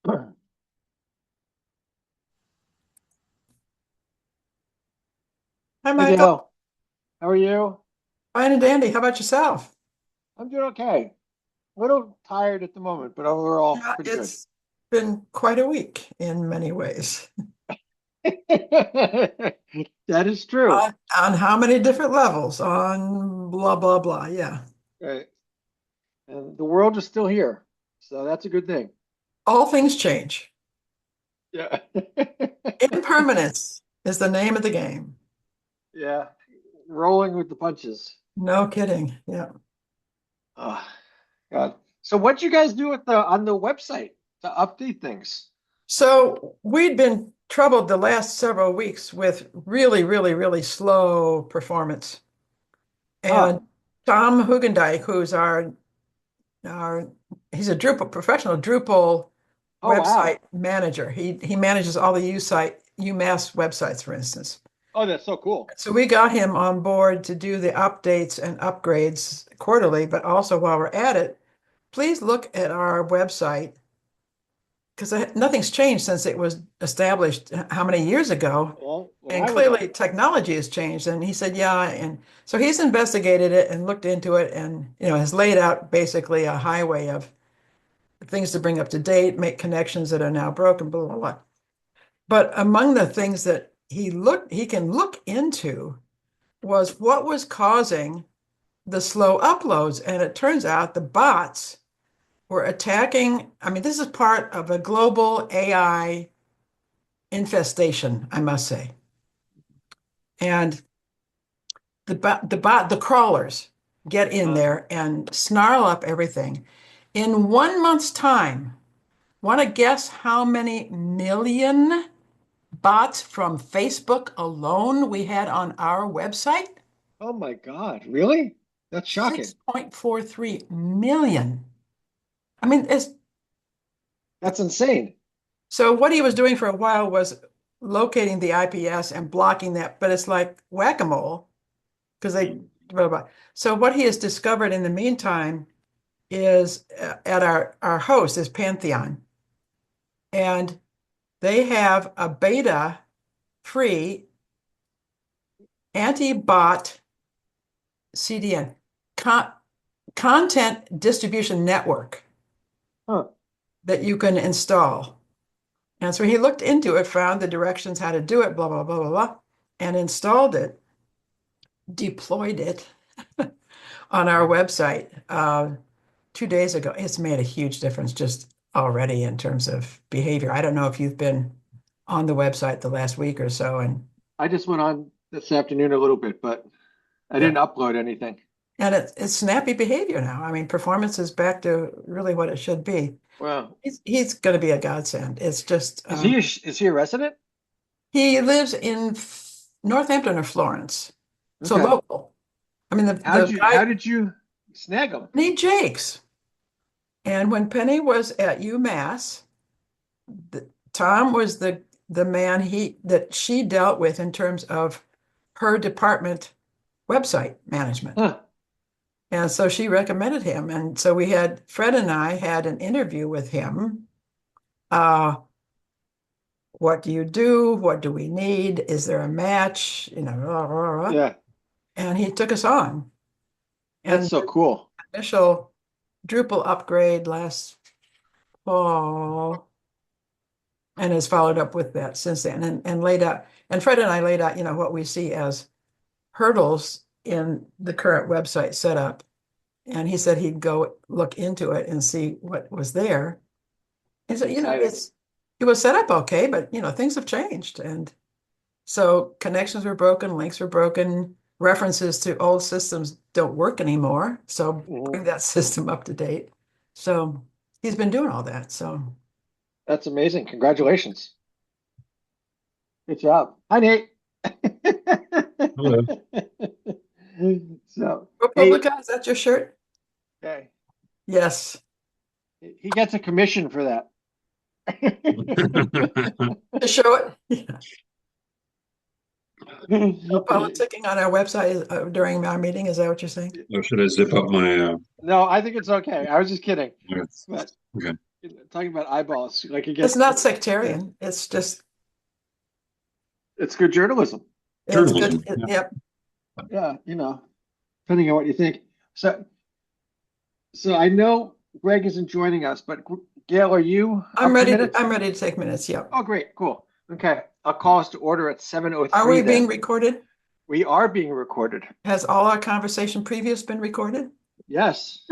Hi, Hey Michael. Dale, how are you? Fine and dandy. How about yourself? I'm doing okay. A little tired at the moment, but overall Yeah, pretty good. it's been quite a week in many ways. That is true. On how many different levels? On blah, blah, blah. Yeah. Right. And the world is still here, so that's a good thing. All things change. Yeah. Impermanence is the name of the game. Yeah. Rolling with the punches. No kidding. Yeah. Oh, God. So what you guys do with the on the website to update things? So we'd been troubled the last several weeks with really, really, really slow performance. Huh. And Tom Hugendijk, who's our he's a Drupal professional Drupal Oh wow. website manager. He manages all the UMass websites, for instance. Oh, that's so cool. So we got him on board to do the updates and upgrades quarterly, but also while we're at it, please look at our website because nothing's changed since it was established how many years ago. Well, when And I was on. clearly technology has changed. And he said, yeah. And so he's investigated it and looked into it and, has laid out basically a highway of things to bring up to date, make connections that are now broken, blah, blah, blah. But among the things that he can look into was what was causing the slow uploads. And it turns out the bots were attacking. I mean, this is part of a global AI infestation, I must say. And the crawlers get in there and snarl up everything. In 1 month's time, want to guess how many million bots from Facebook alone we had on our website? Oh my God, really? That's shocking. 6.43 million. I mean, it's That's insane. so what he was doing for a while was locating the IPS and blocking that, but it's like whack-a-mole because they blah, blah. So what he has discovered in the meantime is at our host is Pantheon, and they have a beta free anti-bot CDN con content distribution network Huh. that you can install. And so he looked into it, found the directions how to do it, blah, blah, blah, blah, blah, and installed it, deployed it on our website 2 days ago. It's made a huge difference just already in terms of behavior. I don't know if you've been on the website the last week or so, and I just went on this afternoon a little bit, but I yeah, didn't upload anything. and it's snappy behavior now. I mean, performance is back to really what it should be. Well, He's going to be a godsend. It's just is he a resident? he lives in Northampton or Florence, so Okay. local. I mean, the How guy did you snag him? Penny Jakes, and when Penny was at UMass, Tom was the man he that she dealt with in terms of her department website management. Huh. And so she recommended him. And so Fred and I had an interview with him. Uh, what do you do? What do we need? Is there a match? Blah, blah, blah. Yeah, And he took us on. that's And so the cool. initial Drupal upgrade last fall and has followed up with that since then and laid out, and Fred and I laid out, what we see as hurdles in the current website setup. And he said he'd go look into it and see what was there. And so, Exciting. it was set up okay, but things have changed. And so connections were broken, links were broken, references to old systems don't work anymore. So Mhm. bring that system up to date. So he's been doing all that. So That's amazing. Congratulations. Good job. Hi, Nate. Hello. So, hey, Republica, is that your shirt? hey, Yes. he gets a commission for that. To show it. Yeah. No politicking on our website during our meeting. Is that what you're saying? Or should I zip up my No, I think it's okay. I was just kidding. notes? But Okay. talking about eyeballs, like you It's get, not sectarian. It's just, it's good journalism. it's good. Journalism. Yeah. Yep. Yeah, depending on what you think. So, so I know Greg isn't joining us, but Gail, are you up for minutes? I'm ready to take minutes. Yep. Oh, great, cool. Okay, I'll call us to order at 7:03 Are we being then. recorded? We are being recorded. Has all our conversation previous been recorded? Yes.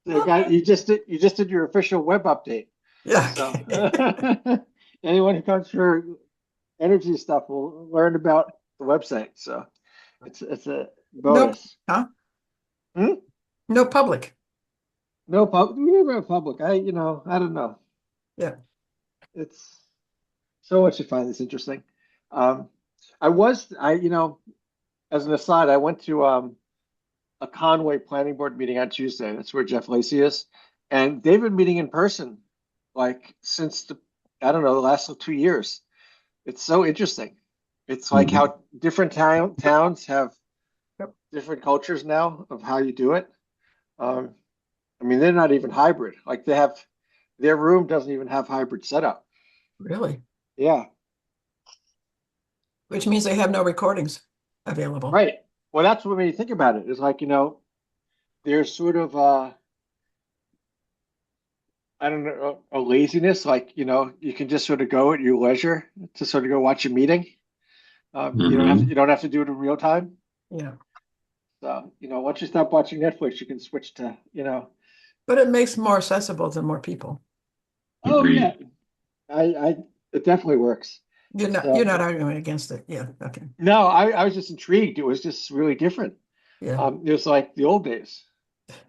You just did your official web update. Yeah. So anyone who comes for energy stuff will learn about the website. So it's a bonus. Huh? Hmm? No public. No public. We never have public. I don't know. Yeah. It's so much to find this interesting. Um, as an aside, I went to a Conway Planning Board meeting on Tuesday. That's where Jeff Lacey is, and they've been meeting in person like since the last 2 years. It's so interesting. It's like how different towns have Yep. different cultures now of how you do it. I mean, they're not even hybrid. Like their room doesn't even have hybrid setup. Really? Yeah, Which means they have no recordings available. right. Well, that's what made me think about it. It's like, there's sort of I don't know, a laziness. Like, you can just sort of go at your leisure to sort of go watch a meeting. You don't have to do it in real time. Yeah. So, once you stop watching Netflix, you can switch to, But it makes more accessible to more people. oh Agreed. yeah, it definitely works. You're not arguing against it. Yeah. Okay. No, I was just intrigued. It was just really different. Yeah. It was like the old days.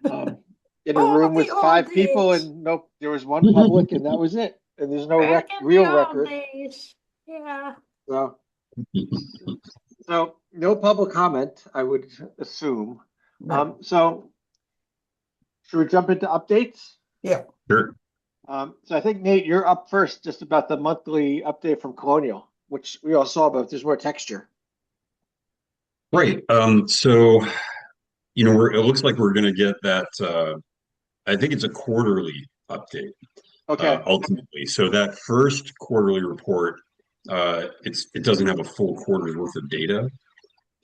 In a Oh, room the with old 5 people, days. and nope, there was one public, and that was it. And there's no Back in the real old record. days. Yeah. So no public comment, I would assume. No. So should we jump into updates? Yeah. Sure. So I think Nate, you're up first, just about the monthly update from Colonial, which we all saw, but there's more texture. Right. So, it looks like we're going to get that. I think it's a quarterly update, Okay. ultimately. So that first quarterly report, it doesn't have a full quarter's worth of data.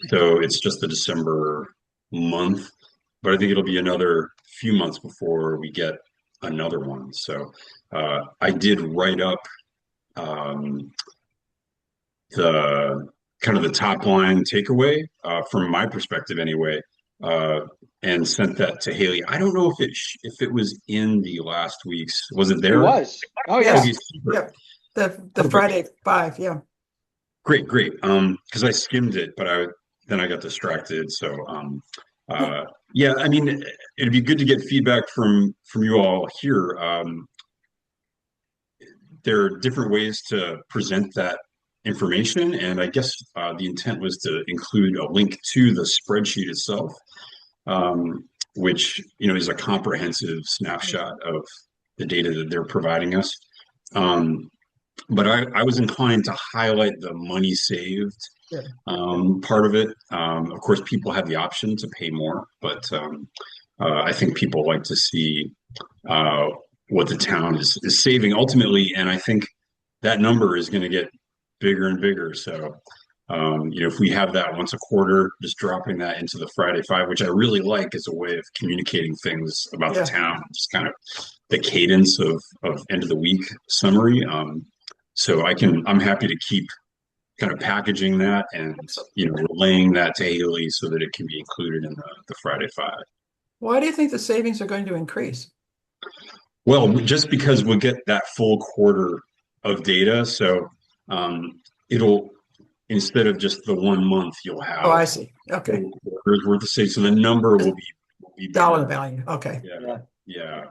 So it's just the December month, but I think it'll be another few months before we get another one. So I did write up um, the kind of the top line takeaway from my perspective anyway, and sent that to Haley. I don't know if it was in the last week's. Was it It there? was. Oh Yes. yeah. Okay, super. Yep. The Perfect. Friday 5. Yeah. Great. Because I skimmed it, but then I got distracted. So yeah, I mean, it'd be good to get feedback from you all here. There are different ways to present that information, and I guess the intent was to include a link to the spreadsheet itself, which is a comprehensive snapshot of the data that they're providing us. But I was inclined to highlight the money saved part of it. Of course, people have the option to pay more, but I think people like to see what the town is saving ultimately, and I think that number is going to get bigger and bigger. So, if we have that once a quarter, just dropping that into the Friday 5, which I really like as a way of communicating things about the town, just kind of the cadence of end of the week summary. So I'm happy to keep kind of packaging that and relaying that to Haley so that it can be included in the Friday 5. Why do you think the savings are going to increase? Well, just because we'll get that full quarter of data, so it'll, instead of just the 1 month, you'll have Oh, I see. Okay. quarters worth of savings. So the number will be Dollar bigger. value. Okay. Yeah.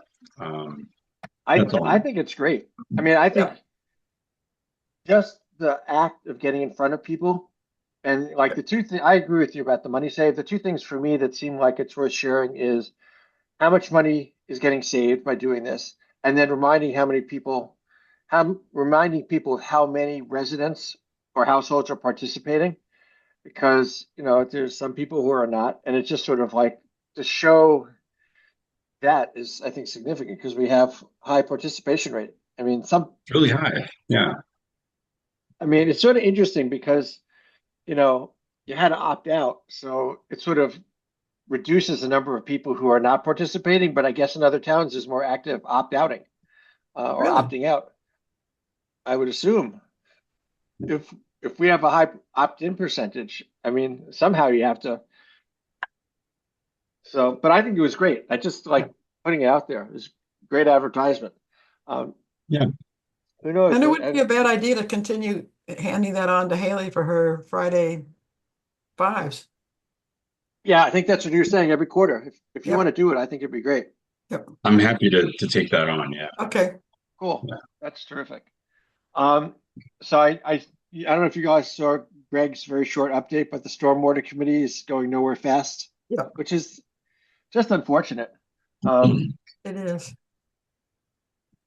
I think it's great. I mean, I think just the act of getting in front of people, and like the two things, I agree with you about the money saved. The two things for me that seem like it's worth sharing is how much money is getting saved by doing this, and then reminding people how many residents or households are participating, because there's some people who are not, and it's just sort of like to show that is, I think, significant because we have high participation rate. I mean, It's really high. Yeah. it's sort of interesting because, you know, you had to opt out. So it sort of reduces the number of people who are not participating. But I guess in other towns, there's more active opt-outing or Really? opting out. I would assume if we have a high opt-in percentage, somehow you have to. So, but I think it was great. I just like putting it out there. It was great advertisement. Um, Yeah. who knows? And it wouldn't be a bad idea to continue handing that on to Haley for her Friday fives. Yeah, I think that's what you're saying every quarter. If you Yep. want to do it, I think it'd be great. Yep. I'm happy to take that on. Yeah. Okay. Cool. Yeah. That's terrific. So I don't know if you guys saw Greg's very short update, but the Stormwater Committee is going nowhere fast. Yeah. Which is just unfortunate. It is.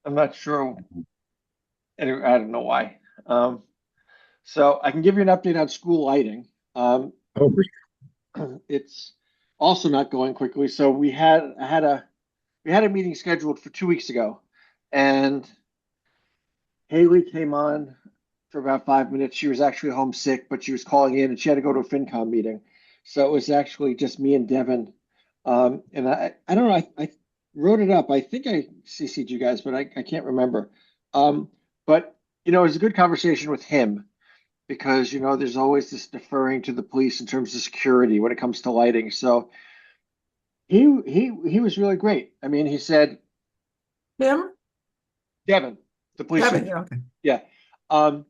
I'm not sure. Anyway, I don't know why. So I can give you an update on school lighting. Oh, It's also not going quickly. So we had a meeting scheduled for 2 weeks ago, and Haley came on for about 5 minutes. She was actually homesick, but she was calling in and she had to go to a FinCom meeting. So it was actually just me and Devin. And I don't know, I wrote it up. I think I CC'd you guys, but I can't remember. But it was a good conversation with him because, there's always this deferring to the police in terms of security when it comes to lighting. So he was really great. He said, Him? Devin, the police Kevin, chief. yeah, okay. Yeah.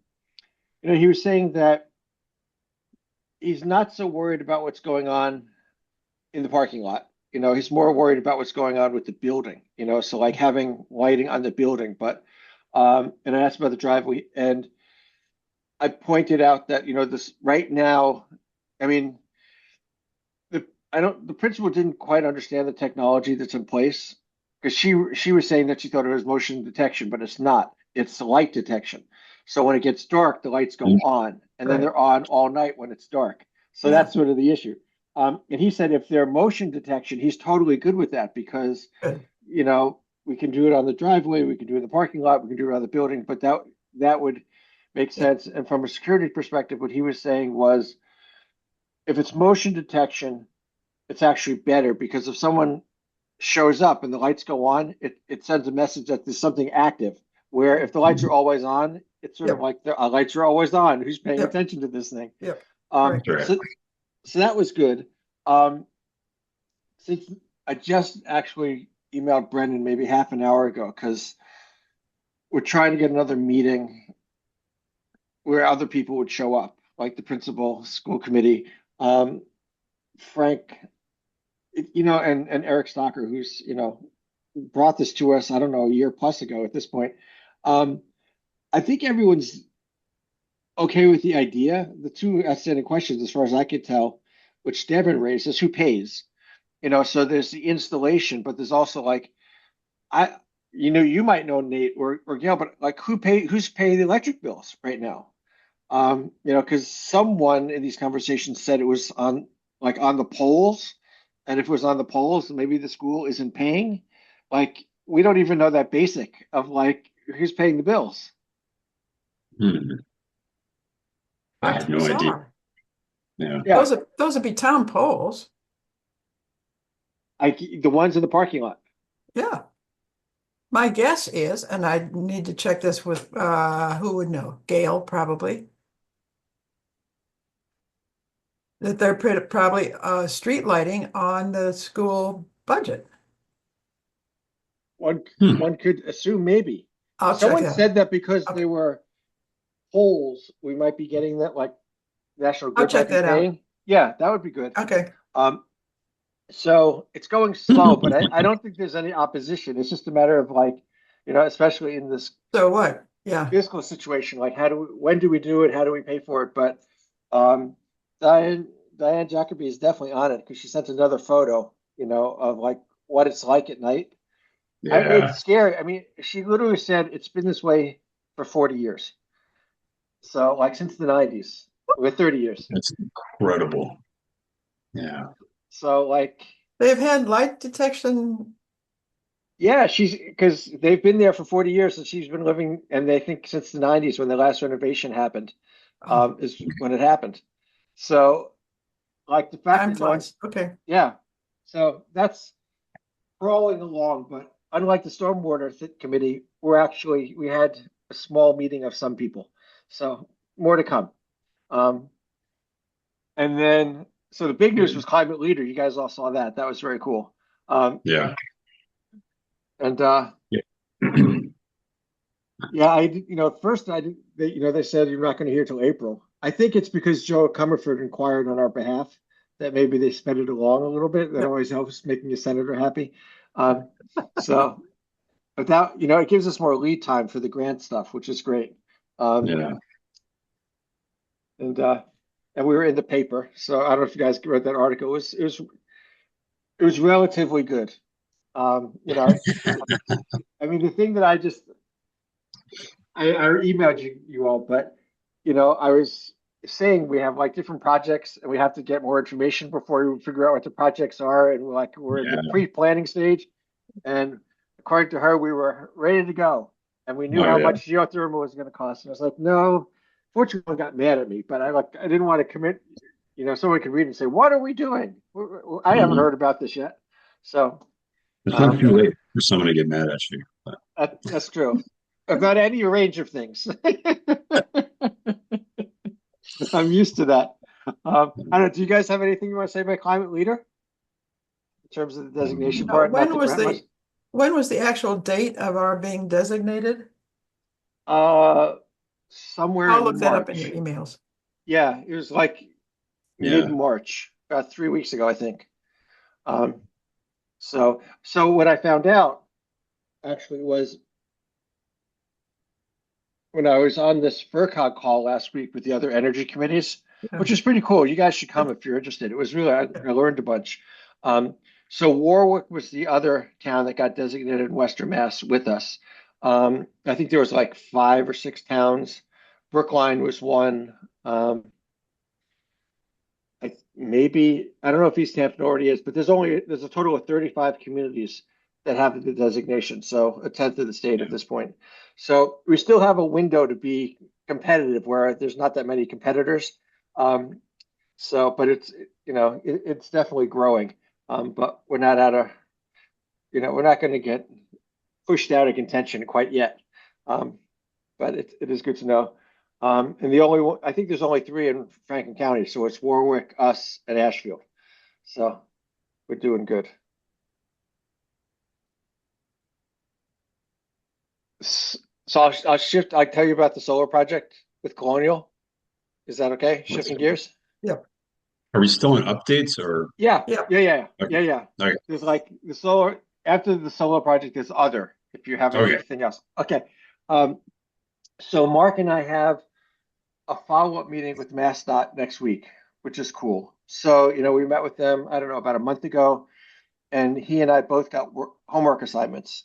He was saying that he's not so worried about what's going on in the parking lot. He's more worried about what's going on with the building, so like having lighting on the building. But, and I asked about the driveway, and I pointed out that, this right now, the principal didn't quite understand the technology that's in place because she was saying that she thought it was motion detection, but it's not. It's light detection. So when it gets dark, the lights go on, and then they're on all night when it's dark. So that's sort of the issue. And he said if they're motion detection, he's totally good with that because, we can do it on the driveway, we can do it in the parking lot, we can do it around the building, but that would make sense. And from a security perspective, what he was saying was if it's motion detection, it's actually better because if someone shows up and the lights go on, it sends a message that there's something active. Where if the lights are always on, it's sort of like the lights are always on. Who's paying attention to this thing? Yep. So that was good. Since I just actually emailed Brendan maybe half an hour ago because we're trying to get another meeting where other people would show up, like the principal, school committee, Frank, and Eric Stocker, who's, brought this to us, I don't know, a year plus ago at this point. I think everyone's okay with the idea. The two outstanding questions, as far as I could tell, which Devin raised, is who pays. So there's the installation, but there's also like, you might know Nate or Gail, but like who's paying the electric bills right now? Because someone in these conversations said it was on the polls, and if it was on the polls, maybe the school isn't paying. Like we don't even know that basic of like who's paying the bills. I have no idea. Yeah. Those would be town polls. The ones in the parking lot. Yeah. My guess is, and I need to check this with who would know? Gail, probably. That they're probably street lighting on the school budget. One could assume maybe. I'll check Someone that. said that because Okay. they were polls, we might be getting that like National Grid I'll check might be that out. paying. Yeah, that would be good. Okay. So it's going slow, but I don't think there's any opposition. It's just a matter of like, especially in this So what? Yeah. fiscal situation, like when do we do it? How do we pay for it? But Diane Jacoby is definitely on it because she sent another photo, of like what it's like at night. Yeah. It's scary. She literally said it's been this way for 40 years. So like since the 90s, with 30 years. That's incredible. Yeah. So like They've had light detection Yeah, because they've been there for 40 years and she's been living, and they think since the 90s when the last renovation happened, Oh, is when it happened. So, like the fact time that no one, flies. Okay. yeah. So that's crawling along, but unlike the stormwater committee, we had a small meeting of some people. So more to come. Um, and then, so the big news was climate leader. You guys all saw that. That was very cool. Yeah. And Yeah. yeah, at first they said you're not going to hear till April. I think it's because Joe Comerford inquired on our behalf that maybe they sped it along a little bit. That Yep. always helps making a senator happy. So, but that, it gives us more lead time for the grant stuff, which is great. Yeah. And we were in the paper, so I don't know if you guys read that article. It was relatively good. I mean, the thing that I emailed you all, but I was saying we have like different projects and we have to get more information before we figure out what the projects are, and we're in the Yeah. pre-planning stage. And according to her, we were ready to go, and we knew Oh, how yeah. much geothermal was going to cost. And I was like, no. Fortunately, got mad at me, but I didn't want to commit. Someone could read and say, "What are we doing?" I haven't Mhm. heard about this yet, so It's not too late for someone to get mad at you. But that's true about any range of things. I'm used to that. I don't know. Do you guys have anything you want to say about climate leader in terms of the designation part, not the grant money? When was the actual date of our being designated? Uh, Somewhere I'll in look that up in your March. emails. Yeah, it was like yeah. mid-March, about 3 weeks ago, I think. Um, so what I found out actually was when I was on this FERCog call last week with the other energy committees, Yeah. which is pretty cool. You guys should come if you're interested. It was really, I learned a bunch. So Warwick was the other town that got designated in Western Mass with us. I think there was like 5 or 6 towns. Brookline was one. I don't know if East Hampton already is, but there's a total of 35 communities that have the designation, so a tenth of the state at this point. So we still have a window to be competitive where there's not that many competitors. But it's definitely growing. But we're not we're not going to get pushed out of contention quite yet. But it is good to know. And the only one, I think there's only 3 in Franklin County, so it's Warwick, us, and Ashfield. So we're doing good. So I'll tell you about the solar project with Colonial. Is that okay? Shifting gears? Yep. Are we still in updates or? Yeah. Yep. Yeah. Okay. There's like the solar, after the solar project, there's other, if you have Okay. anything else. Okay. So Mark and I have a follow-up meeting with MassDOT next week, which is cool. So, we met with them, I don't know, about a month ago, and he and I both got homework assignments.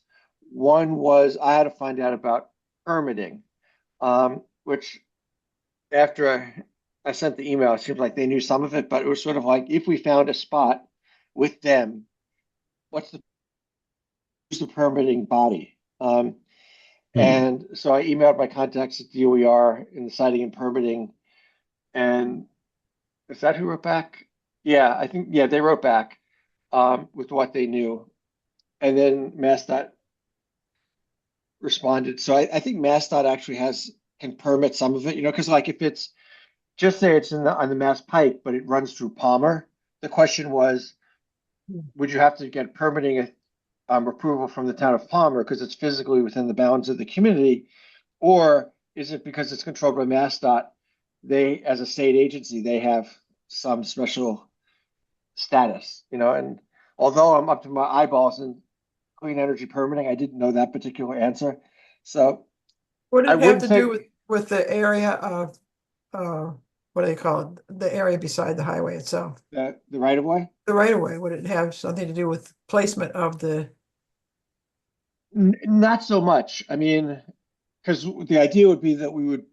One was I had to find out about permitting, which after I sent the email, it seemed like they knew some of it, but it was sort of like, if we found a spot with them, who's the permitting body? And so I emailed my contacts at DOER in the siting and permitting. And is that who wrote back? Yeah, I think, yeah, they wrote back with what they knew. And then MassDOT responded. So I think MassDOT actually can permit some of it, because like if it's, just say it's on the Mass Pike, but it runs through Palmer. The question was, would you have to get permitting approval from the town of Palmer because it's physically within the bounds of the community, or is it because it's controlled by MassDOT? They, as a state agency, they have some special status, and although I'm up to my eyeballs in clean energy permitting, I didn't know that particular answer. So What I did it have wouldn't to say do with the area of, what do they call it? The area beside the highway itself? the right of way. The right of way, would it have something to do with placement of the, Not so much. I mean, because the idea would be that we would,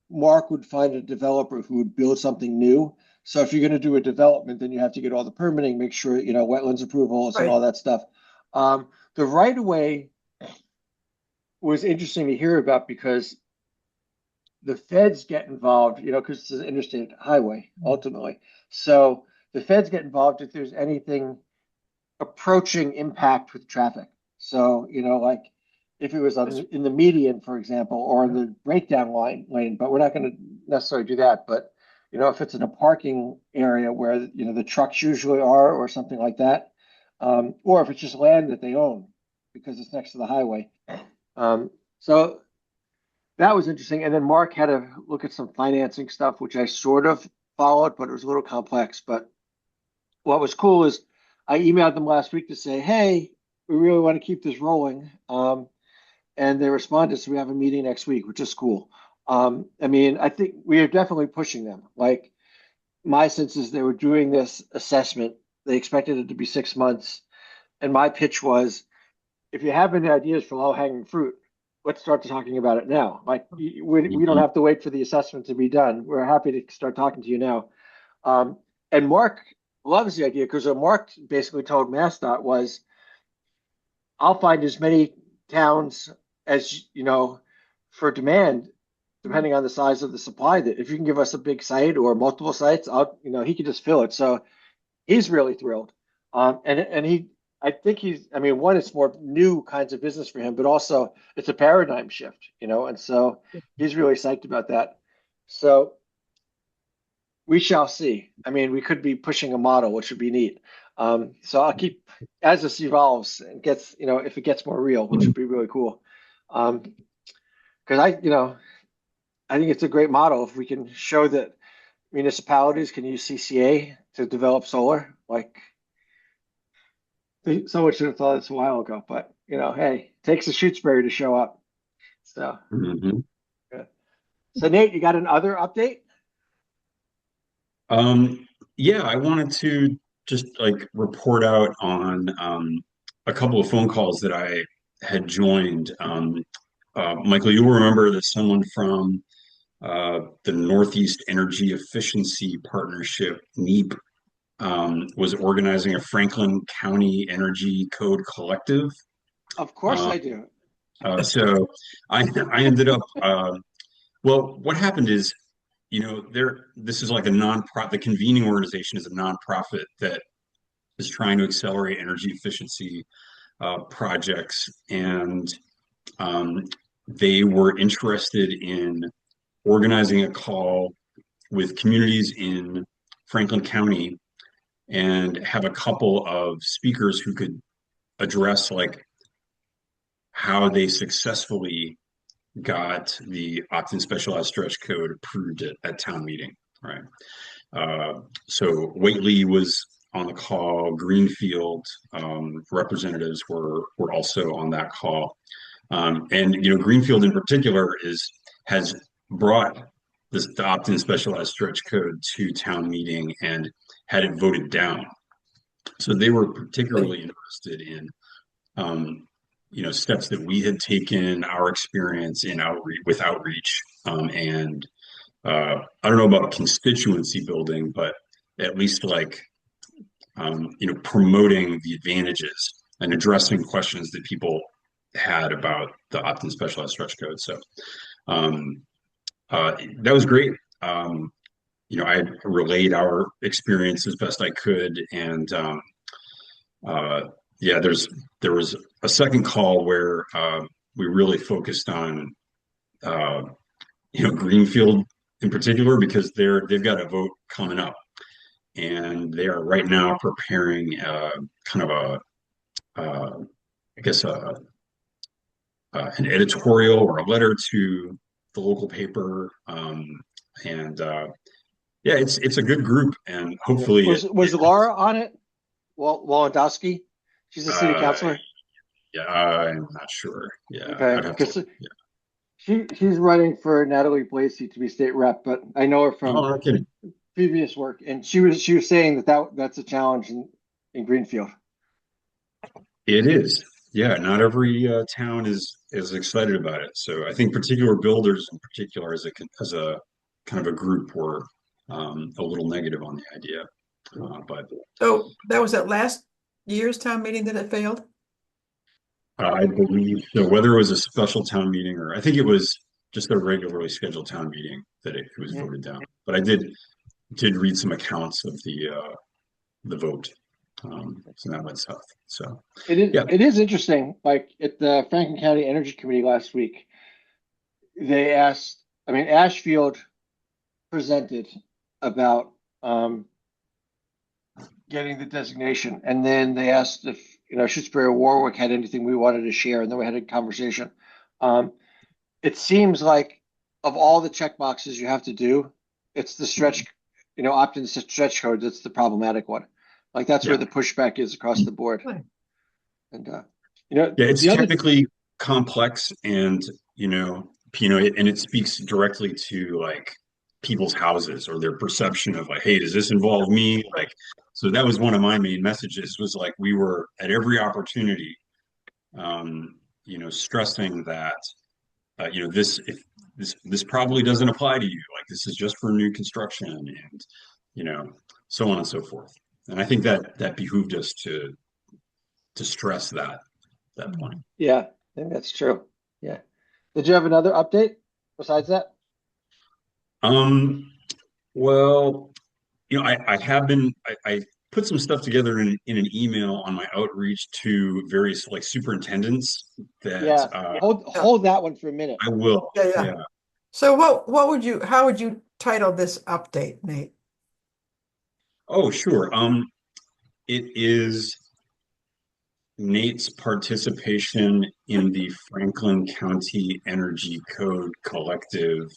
Mark would find a developer who would build something new. So if you're going to do a development, then you have to get all the permitting, make sure, wetlands approvals and Right. all that stuff. The right of way was interesting to hear about because the feds get involved, you know, because it's an interstate highway ultimately. So the feds get involved if there's anything approaching impact with traffic. So, you know, like if it was in the median, for example, or the breakdown lane, but we're not going to necessarily do that. But, you know, if it's in a parking area where, you know, the trucks usually are or something like that, or if it's just land that they own because it's next to the highway. So that was interesting. And then Mark had to look at some financing stuff, which I sort of followed, but it was a little complex. But what was cool is I emailed them last week to say, hey, we really want to keep this rolling. And they responded, so we have a meeting next week, which is cool. I mean, I think we are definitely pushing them. Like, my sense is they were doing this assessment. They expected it to be 6 months. And my pitch was, if you have any ideas for low-hanging fruit, let's start talking about it now. Like, we don't have to wait for the assessment to be done. We're happy to start talking to you now. And Mark loves the idea because what Mark basically told MassDOT was, I'll find as many towns as, you know, for demand, depending on the size of the supply, that if you can give us a big site or multiple sites, you know, he could just fill it. So he's really thrilled. I think I mean, one, it's more new kinds of business for him, but also it's a paradigm shift, you know, and so he's really psyched about that. So we shall see. I mean, we could be pushing a model, which would be neat. So I'll keep, as this evolves and gets, you know, if it gets more real, which would be really cool. Because you know, I think it's a great model if we can show that municipalities can use CCA to develop solar. Like, someone should have thought this a while ago, but you know, hey, it takes a Shutesbury to show up. So, yeah. So Nate, you got an other update? Yeah, I wanted to just like report out on a couple of phone calls that I had joined. Michael, you'll remember that someone from the Northeast Energy Efficiency Partnership, NEEP, was organizing a Franklin County Energy Code Collective. Of course I do. So I ended up, well, what happened is, you know, this is like a nonprofit, the convening organization is a nonprofit that is trying to accelerate energy efficiency projects. And they were interested in organizing a call with communities in Franklin County and have a couple of speakers who could address like how they successfully got the opt-in specialized stretch code approved at town meeting, right? So Whately was on the call. Greenfield representatives were also on that call, and you know, Greenfield in particular has brought the opt-in specialized stretch code to town meeting and had it voted down. So they were particularly interested in you know, steps that we had taken, our experience in outreach, and I don't know about constituency building, but at least like you know, promoting the advantages and addressing questions that people had about the opt-in specialized stretch code. So that was great. You know, I relayed our experience as best I could, and yeah, there was a second call where we really focused on you know, Greenfield in particular because they've got a vote coming up, and they are right now preparing kind of I guess an editorial or a letter to the local paper, and yeah, it's a good group, and hopefully was Laura on it? Walendowski? She's a city councilor. Yeah, I'm not sure. Yeah, okay, I'd have to. Yeah. She's running for Natalie Blasey to be state rep, but I know her from previous work, and she was saying that's a challenge in Greenfield. It is. Yeah, not every town is excited about it. So I think particular builders in particular as a kind of a group were a little negative on the idea. But so that was at last year's town meeting that it failed? I believe so. Whether it was a special town meeting or I think it was just a regularly scheduled town meeting that it was Mhm. voted down. But I did read some accounts of the vote. So that went south. So yeah, It is interesting. Like at the Franklin County Energy Committee last week, they asked, I mean, Ashfield presented about getting the designation, and then they asked if Shutesbury or Warwick had anything we wanted to share, and then we had a conversation. It seems like of all the check boxes you have to do, it's the stretch, opt-in stretch code that's the problematic one. Like that's where yeah, the pushback is across the board. Right. And yeah. It's the other technically complex, and and it speaks directly to like people's houses or their perception of like, hey, does this involve me? Like, so that was one of my main messages was like we were at every opportunity, stressing that this if this probably doesn't apply to you. Like this is just for new construction, and so on and so forth. And I think that behooved us to stress that point. Yeah, I think that's true. Yeah. Did you have another update besides that? Well, I have been I put some stuff together in an email on my outreach to various like superintendents that Yeah. Hold that one for a minute. I will. Yeah, yeah. Yeah. So how would you title this update, Nate? Oh, sure. It is Nate's participation in the Franklin County Energy Code Collective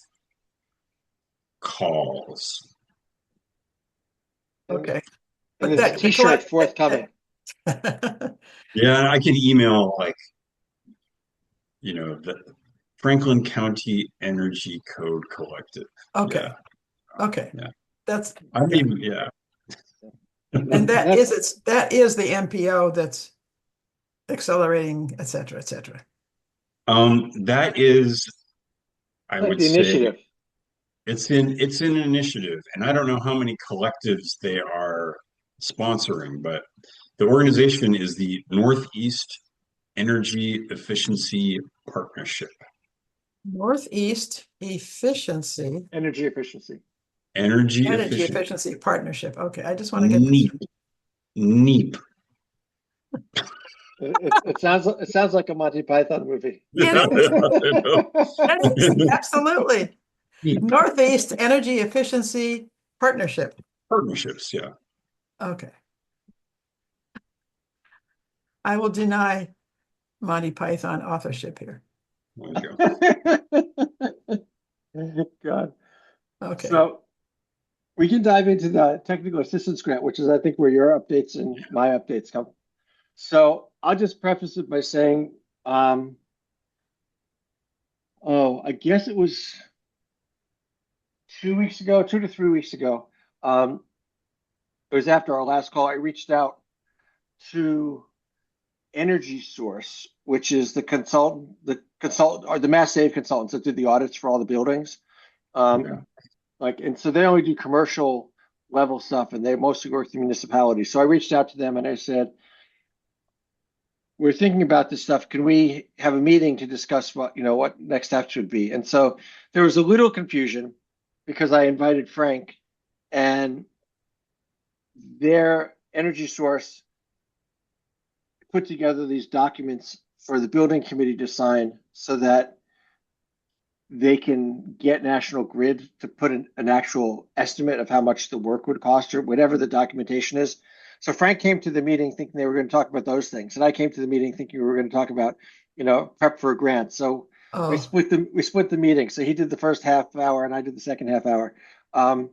calls. Okay. And But there's a that t-shirt forthcoming. Yeah, I can email like, the Franklin County Energy Code Collective. Okay. Yeah. Okay. Yeah. That's I mean, yeah. and that is the MPO that's accelerating, et cetera, et cetera. That is, I Like would the say, initiative. it's an initiative, and I don't know how many collectives they are sponsoring, but the organization is the Northeast Energy Efficiency Partnership. Northeast Efficiency, Energy efficiency. Energy Energy Efficiency. Efficiency Partnership. Okay, I just want to get NEEP. NEEP. It sounds like a Monty Python movie. It is, absolutely. NEEP. Northeast Energy Efficiency Partnership. Partnerships, yeah. Okay. I will deny Monty Python authorship here. There you go. God. Okay. So we can dive into the technical assistance grant, which is, I think, where your updates and my updates come. So I'll just preface it by saying, I guess it was 2 weeks ago, 2 to 3 weeks ago. It was after our last call. I reached out to Energy Source, which is the consultant or the Mass Save consultants that did the audits for all the buildings. Yeah. And so they only do commercial level stuff, and they mostly work with municipalities. So I reached out to them and I said, we're thinking about this stuff. Can we have a meeting to discuss what next steps should be? And so there was a little confusion because I invited Frank, and their Energy Source put together these documents for the building committee to sign so that they can get National Grid to put an actual estimate of how much the work would cost or whatever the documentation is. So Frank came to the meeting thinking they were going to talk about those things, and I came to the meeting thinking we were going to talk about, prep for a grant. So we split the meeting. So he did the first half hour, and I did the second half hour. But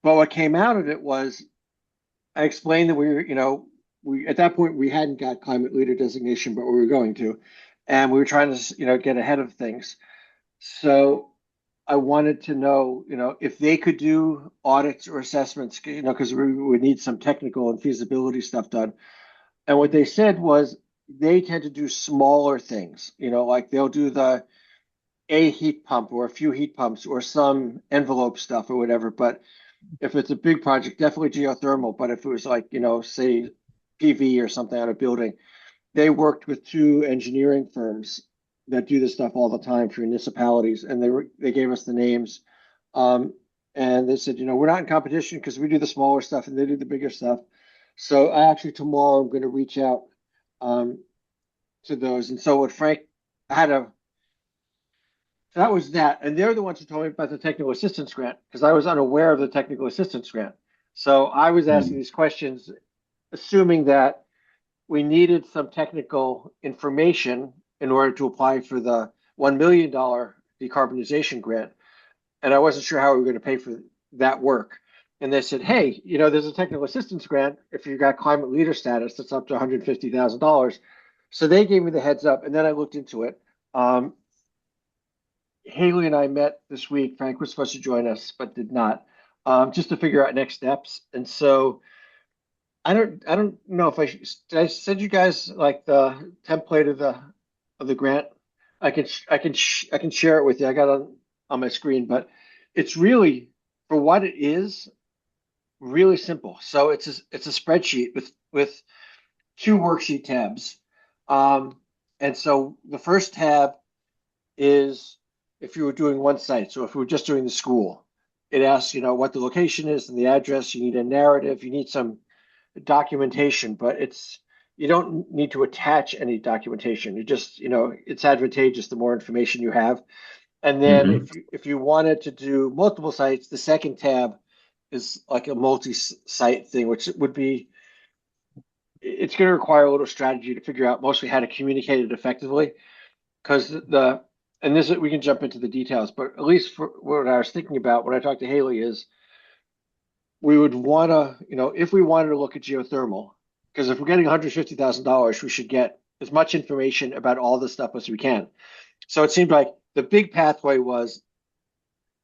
what came out of it was I explained that we at that point we hadn't got climate leader designation, but we were going to, and we were trying to get ahead of things. So I wanted to know, if they could do audits or assessments, because we would need some technical and feasibility stuff done. And what they said was they tend to do smaller things, like they'll do a heat pump or a few heat pumps or some envelope stuff or whatever. But if it's a big project, definitely geothermal. But if it was like, say PV or something on a building, they worked with two engineering firms that do this stuff all the time for municipalities, and they gave us the names. And they said, we're not in competition because we do the smaller stuff and they do the bigger stuff. So I actually tomorrow I'm going to reach out to those. And so what Frank had a so that was that. And they're the ones who told me about the technical assistance grant because I was unaware of the technical assistance grant. So I was asking these questions, assuming that we needed some technical information in order to apply for the $1 million decarbonization grant. And I wasn't sure how we were going to pay for that work. And they said, hey, there's a technical assistance grant. If you've got climate leader status, that's up to $150,000. So they gave me the heads up, and then I looked into it. Haley and I met this week. Frank was supposed to join us, but did not, just to figure out next steps. And so I don't know if did I send you guys like the template of the grant. I can share it with you. I got it on my screen, but it's really, for what it is, really simple. So it's a spreadsheet with two worksheet tabs. And so the first tab is if you were doing one site. So if we were just doing the school, it asks, what the location is and the address. You need a narrative, you need some documentation, but you don't need to attach any documentation. You just, it's advantageous the more information you have. And then if you wanted to do multiple sites, the second tab is like a multi-site thing, which would be, it's going to require a little strategy to figure out mostly how to communicate it effectively. Because and this, we can jump into the details, but at least for what I was thinking about when I talked to Haley is, we would want to, if we wanted to look at geothermal, because if we're getting $150,000, we should get as much information about all this stuff as we can. So it seemed like the big pathway was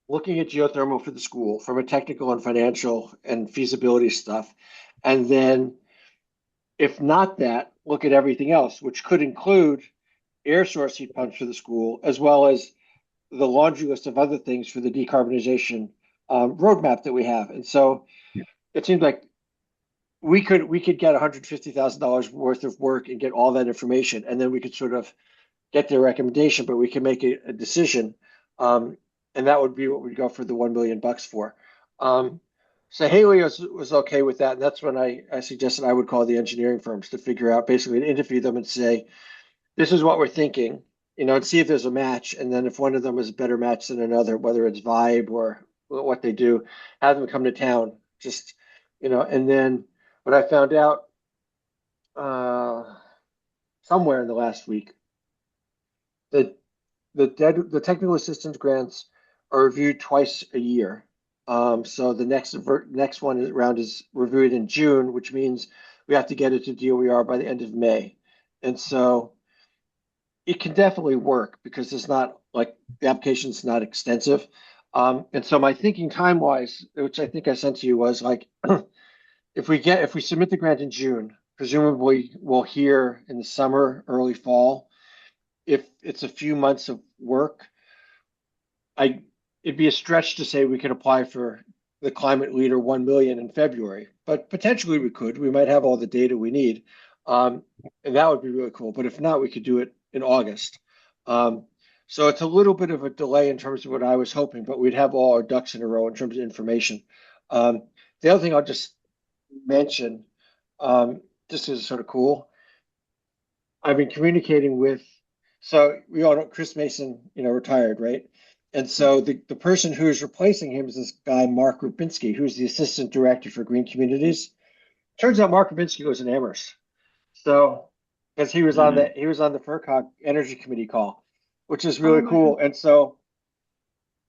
looking at geothermal for the school from a technical and financial and feasibility stuff. And then if not that, look at everything else, which could include air source heat pumps for the school, as well as the laundry list of other things for the decarbonization roadmap that we have. And so it seemed like we could get $150,000 worth of work and get all that information, and then we could sort of get their recommendation, but we can make a decision, and that would be what we'd go for the $1 million for. So Haley was okay with that, and that's when I suggested I would call the engineering firms to figure out, basically to interview them and say, this is what we're thinking, and see if there's a match, and then if one of them is a better match than another, whether it's vibe or what they do, have them come to town, just, and then what I found out somewhere in the last week, the technical assistance grants are reviewed twice a year. So the next one round is reviewed in June, which means we have to get it to DOER by the end of May. And so it can definitely work because it's not like the application's not extensive. And so my thinking time-wise, which I think I sent to you, was like, if we submit the grant in June, presumably we'll hear in the summer, early fall. If it's a few months of work, it'd be a stretch to say we could apply for the climate leader 1 million in February, but potentially we could. We might have all the data we need, and that would be really cool. But if not, we could do it in August. So it's a little bit of a delay in terms of what I was hoping, but we'd have all our ducks in a row in terms of information. The other thing I'll just mention, just as sort of cool, I've been communicating with, so we all know Chris Mason, retired, right? And so the person who is replacing him is this guy, Mark Rubinski, who's the assistant director for Green Communities. Turns out Mark Rubinski was in Amherst. So, because he was on the FERCog Energy Committee call, which is really cool. And so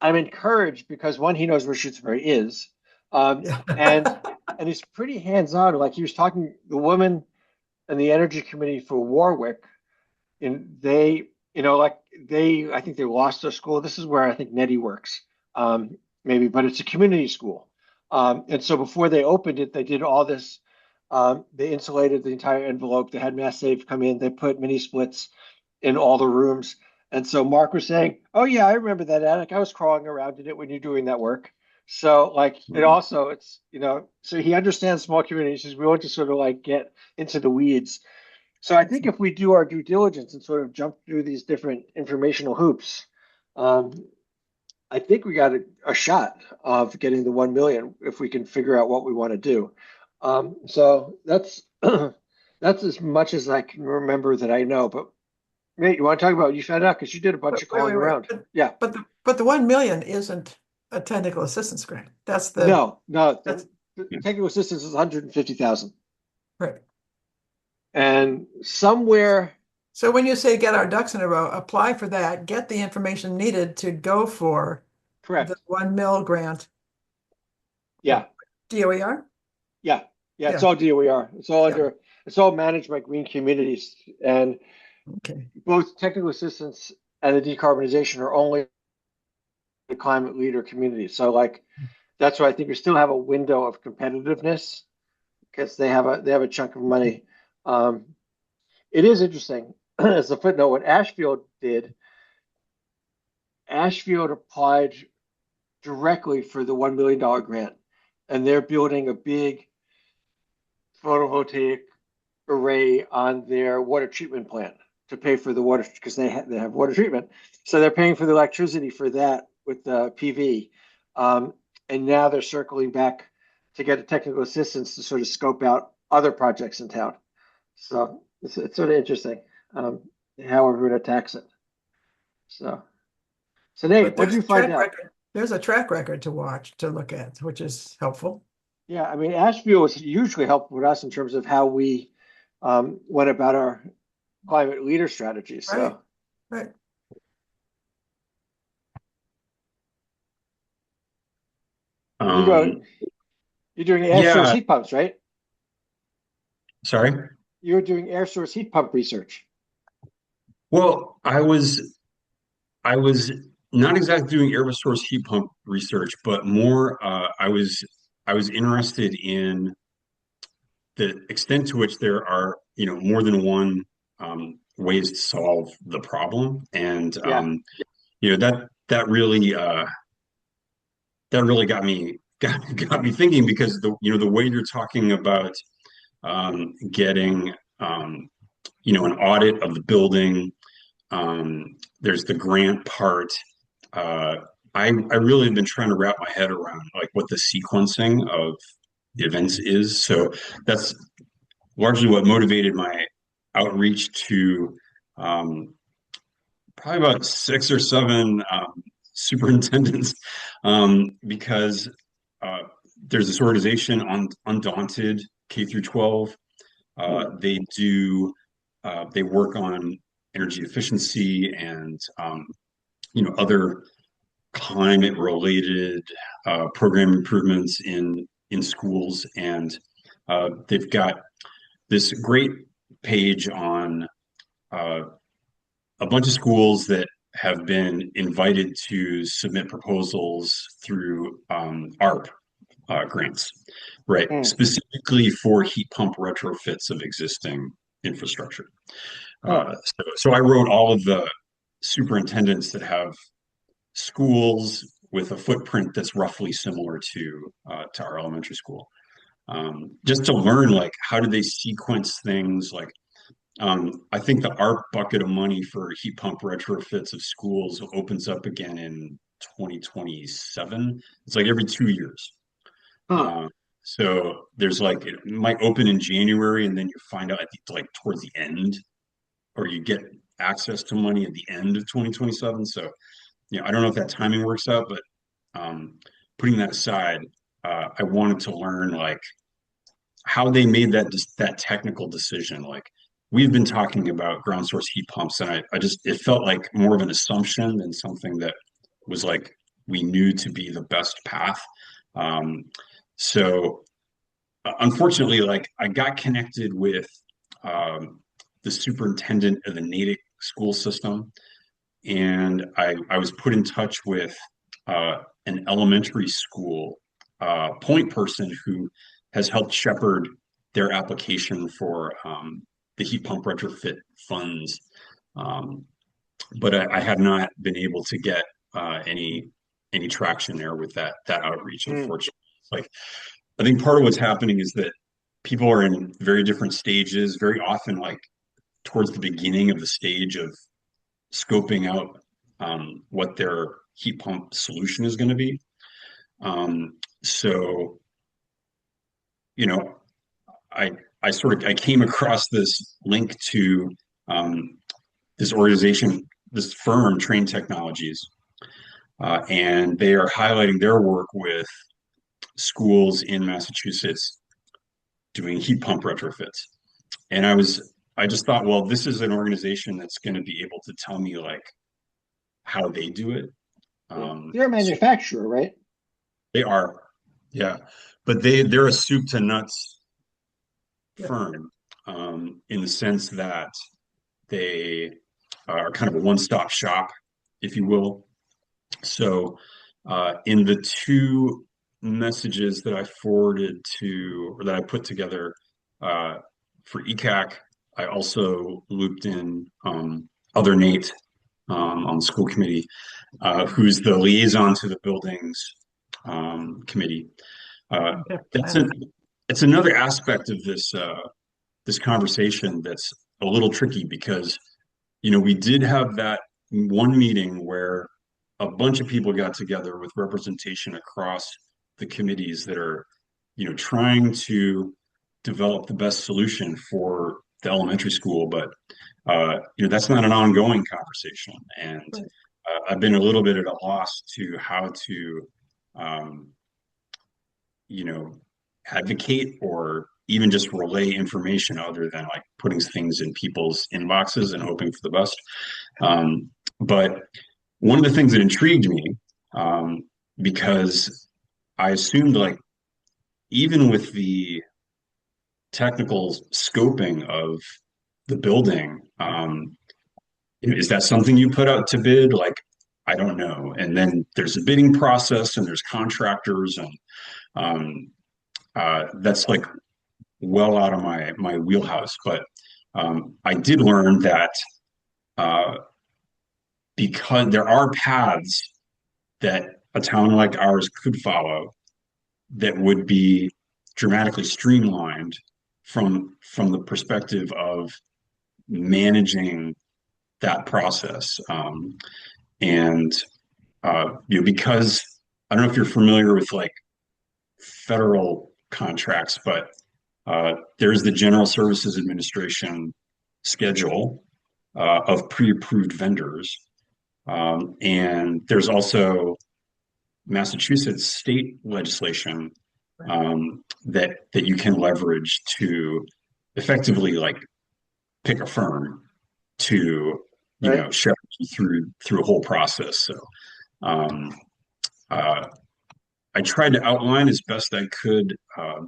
I'm encouraged because one, he knows where Shutesbury is. And he's pretty hands-on. Like he was talking, the woman in the Energy Committee for Warwick, and I think they lost their school. This is where I think Nettie works, maybe, but it's a community school. And so before they opened it, they did all this. They insulated the entire envelope. They had Mass Save come in. They put mini splits in all the rooms. And so Mark was saying, oh yeah, I remember that attic. I was crawling around in it when you're doing that work. So it also, it's, so he understands small communities. He's willing to sort of get into the weeds. So I think if we do our due diligence and sort of jump through these different informational hoops, I think we got a shot of getting the 1 million if we can figure out what we want to do. So that's that's as much as I can remember that I know. But Nate, you want to talk about what you found out because you did a bunch of calling around. Yeah. But the 1 million isn't a technical assistance grant. That's the No, that's the technical assistance is 150,000. right. And somewhere, So when you say get our ducks in a row, apply for that, get the information needed to go for correct. the 1 mil grant. Yeah. DOER? Yeah. Yeah. It's Yeah. all DOER. It's all Yeah. under, it's all managed by Green Communities. And Okay. both technical assistance and the decarbonization are only the climate leader community. So like, that's why I think we still have a window of competitiveness because they have a chunk of money. It is interesting as a footnote what Ashfield did. Ashfield applied directly for the $1 million grant, and they're building a big photovoltaic array on their water treatment plant to pay for the water because they have water treatment. So they're paying for the electricity for that with the PV. And now they're circling back to get a technical assistance to sort of scope out other projects in town. So it's sort of interesting how we're going to tax it. So Nate, what did you find out? There's a track record to watch, to look at, which is helpful. Yeah, I mean, Ashfield was hugely helpful with us in terms of how we went about our climate leader strategy. So, right. You're doing air source heat pumps, right? Sorry? You're doing air source heat pump research. Well, I was not exactly doing air source heat pump research, but more I was interested in the extent to which there are, more than one ways to solve the problem. And that really got me thinking because the way you're talking about getting an audit of the building. There's the grant part. I really have been trying to wrap my head around like what the sequencing of events is. So that's largely what motivated my outreach to probably about 6 or 7 superintendents because there's this organization on Undaunted K through 12. They work on energy efficiency and other climate related program improvements in schools, and they've got this great page on a bunch of schools that have been invited to submit proposals through ARP grants, right? Specifically for heat pump retrofits of existing infrastructure. So I wrote all of the superintendents that have schools with a footprint that's roughly similar to our elementary school, just to learn like how do they sequence things. Like I think the ARP bucket of money for heat pump retrofits of schools opens up again in 2027. It's like every 2 years. So there's like it might open in January and then you find out like towards the end, or you get access to money at the end of 2027. So I don't know if that timing works out, but putting that aside, I wanted to learn like how they made that technical decision. Like we've been talking about ground source heat pumps, and it felt like more of an assumption than something that was like we knew to be the best path. So unfortunately, like I got connected with the superintendent of the Natick school system, and I was put in touch with an elementary school point person who has helped shepherd their application for the heat pump retrofit funds. But I have not been able to get any traction there with that outreach, unfortunately. Like I think part of what's happening is that people are in very different stages. Very often, like towards the beginning of the stage of scoping out what their heat pump solution is going to be. So, you know, I came across this link to this organization, this firm, Trane Technologies, and they are highlighting their work with schools in Massachusetts doing heat pump retrofits. And I just thought, well, this is an organization that's going to be able to tell me like how they do it. They're a manufacturer, right? They are, yeah, but they're a soup to nuts firm, in the sense that they are kind of a one-stop shop, if you will. So in the two messages that I forwarded to, or that I put together for ECAC, I also looped in other Nate on the school committee, who's the liaison to the buildings committee. It's another aspect of this conversation that's a little tricky because, you know, we did have that one meeting where a bunch of people got together with representation across the committees that are, you know, trying to develop the best solution for the elementary school, but you know, that's not an ongoing conversation, and I've been a little bit at a loss to how to you know, advocate or even just relay information other than like putting things in people's inboxes and hoping for the best. But one of the things that intrigued me, because I assumed like even with the technical scoping of the building, is that something you put out to bid? Like, I don't know. And then there's a bidding process and there's contractors, and that's like well out of my wheelhouse. But I did learn that because there are paths that a town like ours could follow that would be dramatically streamlined from the perspective of managing that process. And you know, because I don't know if you're familiar with like federal contracts, but there's the General Services Administration schedule of pre-approved vendors. And there's also Massachusetts state legislation that you can leverage to effectively like pick a firm to you know shepherd you through a whole process. So I tried to outline as best I could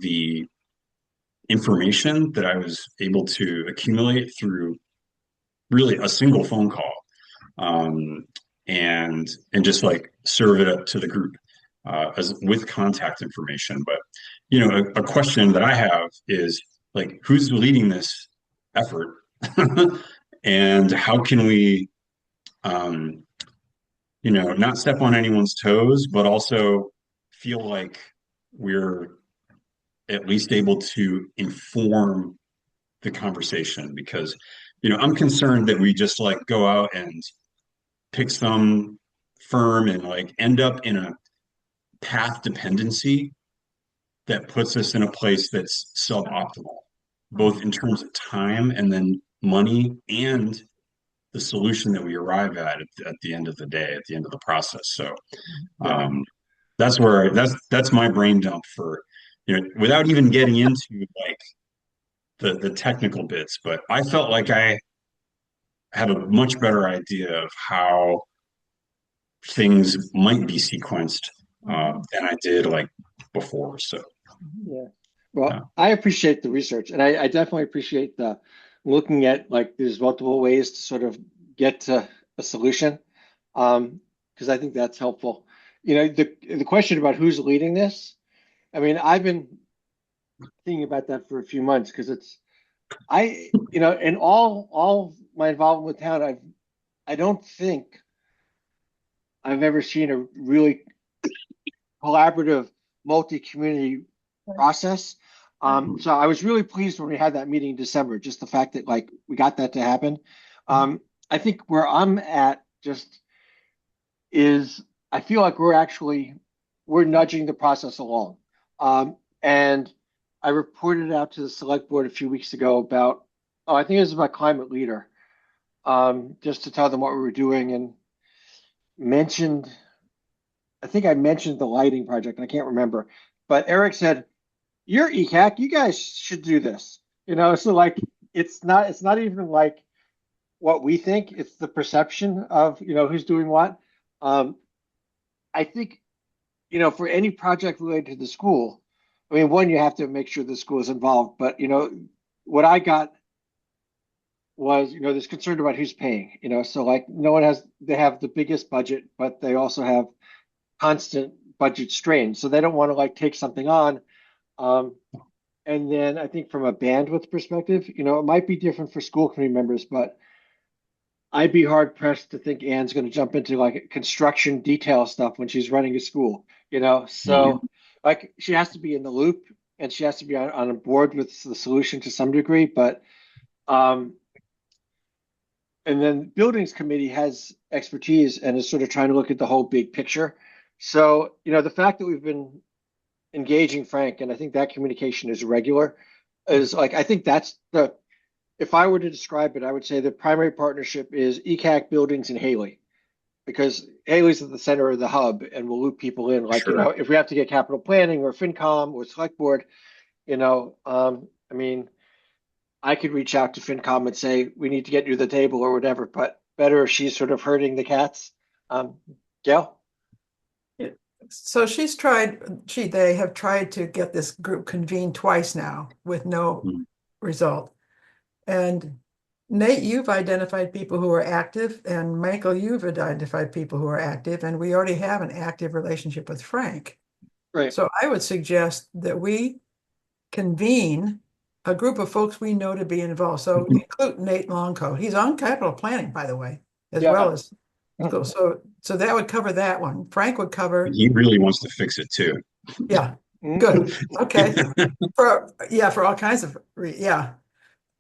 the information that I was able to accumulate through really a single phone call, and just like serve it up to the group as with contact information. But you know, a question that I have is like, who's leading this effort, and how can we, you know, not step on anyone's toes, but also feel like we're at least able to inform the conversation? Because you know, I'm concerned that we just like go out and pick some firm and like end up in a path dependency that puts us in a place that's suboptimal, both in terms of time and then money and the solution that we arrive at the end of the day, at the end of the process. So that's where that's my brain dump for, you know, without even getting into like the technical bits. But I felt like I had a much better idea of how things might be sequenced than I did like before. So yeah. Well, I appreciate the research, and I definitely appreciate the looking at like there's multiple ways to sort of get to a solution, because I think that's helpful. You know, the question about who's leading this, I mean, I've been thinking about that for a few months because you know, in all my involvement with town, I don't think I've ever seen a really collaborative multi-community process. So I was really pleased when we had that meeting in December, just the fact that like we got that to happen. I think where I'm at just is I feel like we're nudging the process along. And I reported out to the select board a few weeks ago about, I think it was about climate leader, just to tell them what we were doing and I think I mentioned the lighting project, and I can't remember, but Eric said, you're ECAC, you guys should do this. So like, it's not even like what we think, it's the perception of, who's doing what. I think, for any project related to the school, I mean, one, you have to make sure the school is involved, but, what I got was, there's concern about who's paying, so like they have the biggest budget, but they also have constant budget strain. So they don't want to like take something on. And then I think from a bandwidth perspective, it might be different for school committee members, but I'd be hard pressed to think Anne's going to jump into like construction detail stuff when she's running a school, so like she has to be in the loop and she has to be on a board with the solution to some degree, but and then buildings committee has expertise and is sort of trying to look at the whole big picture. So, the fact that we've been engaging Frank, and I think that communication is regular, is like, I think that's if I were to describe it, I would say the primary partnership is ECAC, buildings, and Haley, because Haley's at the center of the hub and will loop people in. Like, Sure. if we have to get capital planning or FinCom or select board, I mean, I could reach out to FinCom and say, we need to get you to the table or whatever, but better if she's sort of herding the cats. Gail? So they have tried to get this group convened twice now with no result. And Nate, you've identified people who are active, and Michael, you've identified people who are active, and we already have an active relationship with Frank. Right. So I would suggest that we convene a group of folks we know to be involved. So include Nate Longcoat. He's on capital planning, by the way, as well as school. So that would cover that one. Frank would cover. He really wants to fix it too. Yeah. Good. Okay. For all kinds of yeah.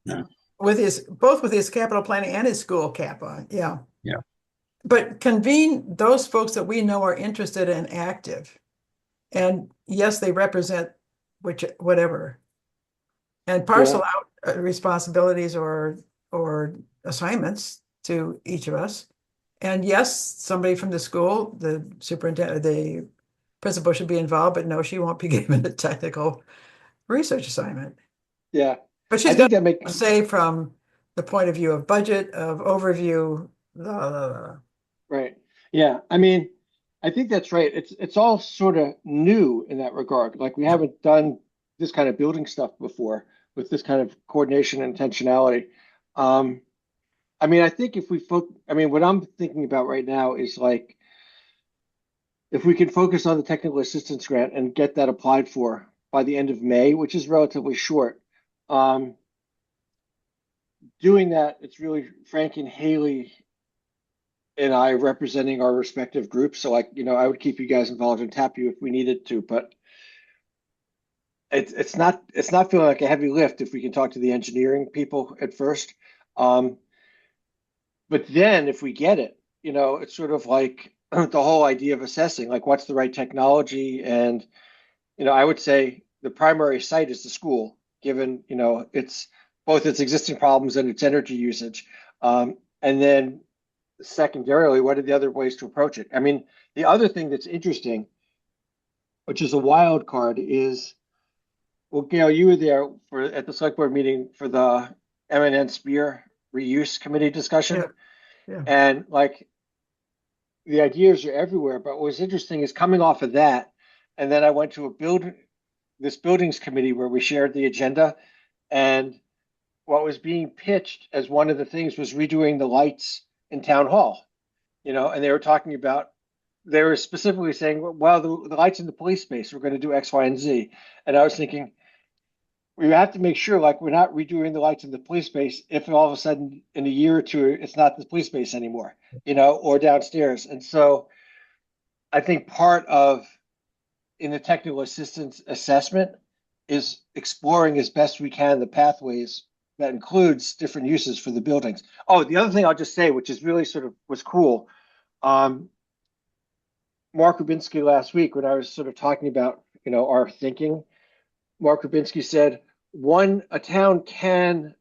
Both with his capital planning and his school cap on. Yeah. Yeah. But convene those folks that we know are interested and active. And yes, they represent whatever. And parcel out responsibilities or assignments to each of us. And yes, somebody from the school, the superintendent, the principal should be involved, but no, she won't be given a technical research assignment. Yeah. But she's got to say from the point of view of budget, of overview. Right. Yeah. I mean, I think that's right. It's all sort of new in that regard. Like we haven't done this kind of building stuff before with this kind of coordination and intentionality. I mean, I think if what I'm thinking about right now is like, if we can focus on the technical assistance grant and get that applied for by the end of May, which is relatively short, doing that, it's really Frank and Haley and I representing our respective groups. So like, I would keep you guys involved and tap you if we needed to, but it's not feeling like a heavy lift if we can talk to the engineering people at first. But then if we get it, it's sort of like the whole idea of assessing, like what's the right technology. And, I would say the primary site is the school, given, it's both its existing problems and its energy usage. And then secondarily, what are the other ways to approach it? I mean, the other thing that's interesting, which is a wild card, is, well, Gail, you were there at the select board meeting for the M&N Spear reuse committee discussion. Yeah. And like the ideas are everywhere, but what was interesting is coming off of that, and then I went to this buildings committee where we shared the agenda, and what was being pitched as one of the things was redoing the lights in town hall, and they were specifically saying, well, the lights in the police space, we're going to do X, Y, and Z. And I was thinking, we have to make sure, like, we're not redoing the lights in the police space if all of a sudden in a year or two, it's not the police space anymore, or downstairs. And so I think part of in the technical assistance assessment is exploring as best we can the pathways that includes different uses for the buildings. Oh, the other thing I'll just say, which is really sort of was cool, Mark Rubinski last week when I was sort of talking about, our thinking, Mark Rubinski said, a town can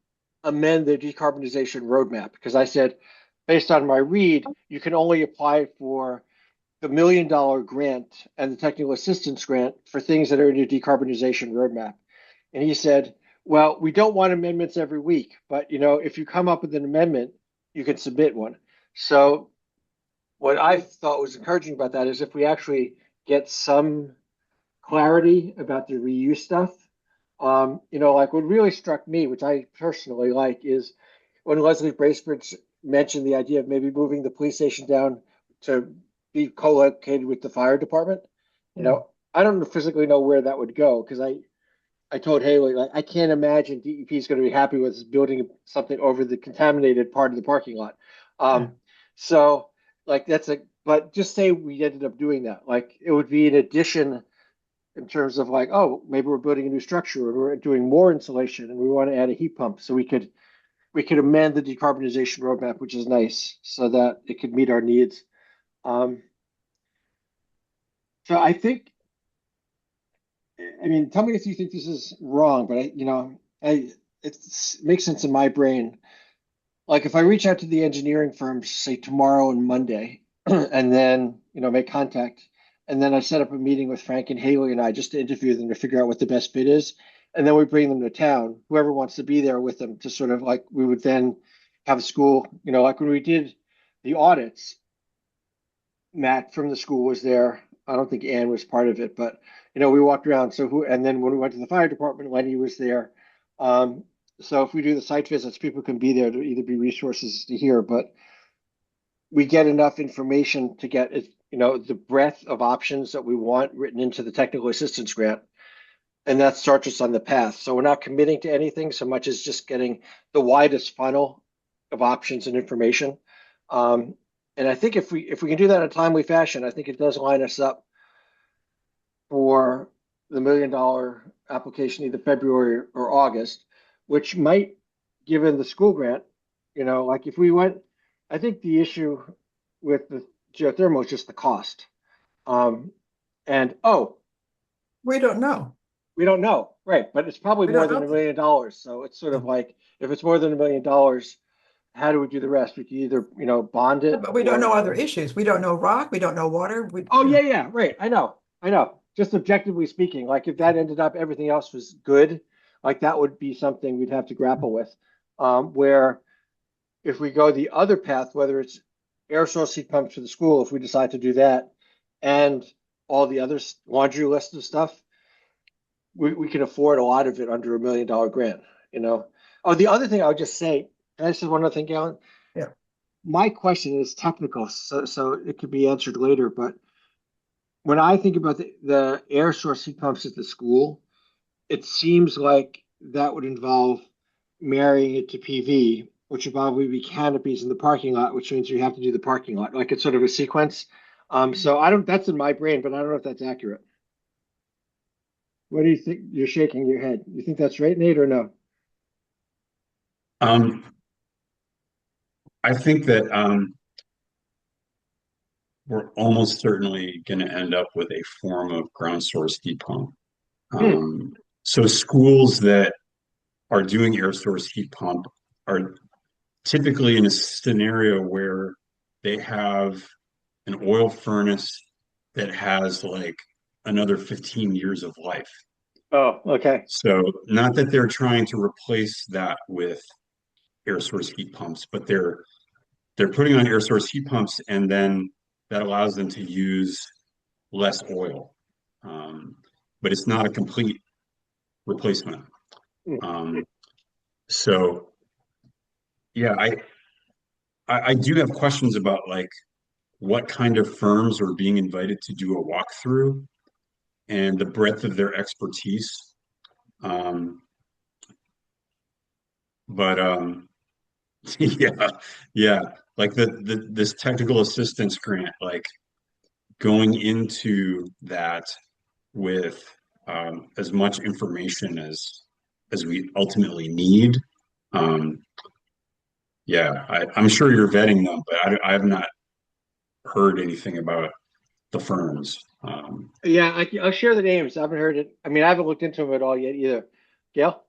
amend their decarbonization roadmap. Because I said, based on my read, you can only apply for the $1 million grant and the technical assistance grant for things that are in your decarbonization roadmap. And he said, well, we don't want amendments every week, but if you come up with an amendment, you can submit one. So what I thought was encouraging about that is if we actually get some clarity about the reuse stuff, like what really struck me, which I personally like, is when Leslie Bracebridge mentioned the idea of maybe moving the police station down to be co-located with the fire department. I don't physically know where that would go because I told Haley, like, I can't imagine DEP is going to be happy with building something over the contaminated part of the parking lot. So like but just say we ended up doing that. Like it would be an addition in terms of like, oh, maybe we're building a new structure or we're doing more insulation and we want to add a heat pump. So we could amend the decarbonization roadmap, which is nice, so that it could meet our needs. So I think, tell me if you think this is wrong, but it makes sense in my brain. Like if I reach out to the engineering firms, say tomorrow and Monday, and then, make contact, and then I set up a meeting with Frank and Haley and I just to interview them to figure out what the best fit is. And then we bring them to town, whoever wants to be there with them to sort of like, we would then have a school, like when we did the audits, Matt from the school was there. I don't think Ann was part of it, but we walked around. And then when we went to the fire department, Lenny was there. So if we do the site visits, people can be there to either be resources to hear, but we get enough information to get the breadth of options that we want written into the technical assistance grant. And that starts us on the path. So we're not committing to anything so much as just getting the widest funnel of options and information. And I think if we can do that in a timely fashion, I think it does line us up for the $1 million application, either February or August, which might, given the school grant, like if we went, I think the issue with the geothermal is just the cost. We don't know. We don't know, right? But it's probably more than $1 million. So it's sort of like, if it's more than $1 million, how do we do the rest? We can either, bond it. But we don't know other issues. We don't know rock. We don't know water. Yeah, right. I know. Just objectively speaking, like if that ended up, everything else was good, like that would be something we'd have to grapple with. Where if we go the other path, whether it's air source heat pumps for the school, if we decide to do that, and all the other laundry list of stuff, we can afford a lot of it under $1 million grant, Oh, the other thing I would just say, and I just one other thing, Galen. Yeah. My question is technical, so it could be answered later, but when I think about the air source heat pumps at the school, it seems like that would involve marrying it to PV, which would probably be canopies in the parking lot, which means you have to do the parking lot. Like it's sort of a sequence. So that's in my brain, but I don't know if that's accurate. What do you think? You're shaking your head. You think that's right, Nate, or no? I think that we're almost certainly going to end up with a form of ground source heat pump. So schools that are doing air source heat pump are typically in a scenario where they have an oil furnace that has like another 15 years of life. Oh, okay. So not that they're trying to replace that with air source heat pumps, but they're putting on air source heat pumps, and then that allows them to use less oil. But it's not a complete replacement. So yeah, I do have questions about like what kind of firms are being invited to do a walkthrough and the breadth of their expertise. Yeah, like this technical assistance grant, like going into that with as much information as we ultimately need. Um, yeah, I'm sure you're vetting them, but I have not heard anything about the firms. Yeah, I'll share the names. I haven't heard it. I mean, I haven't looked into them at all yet either. Gail?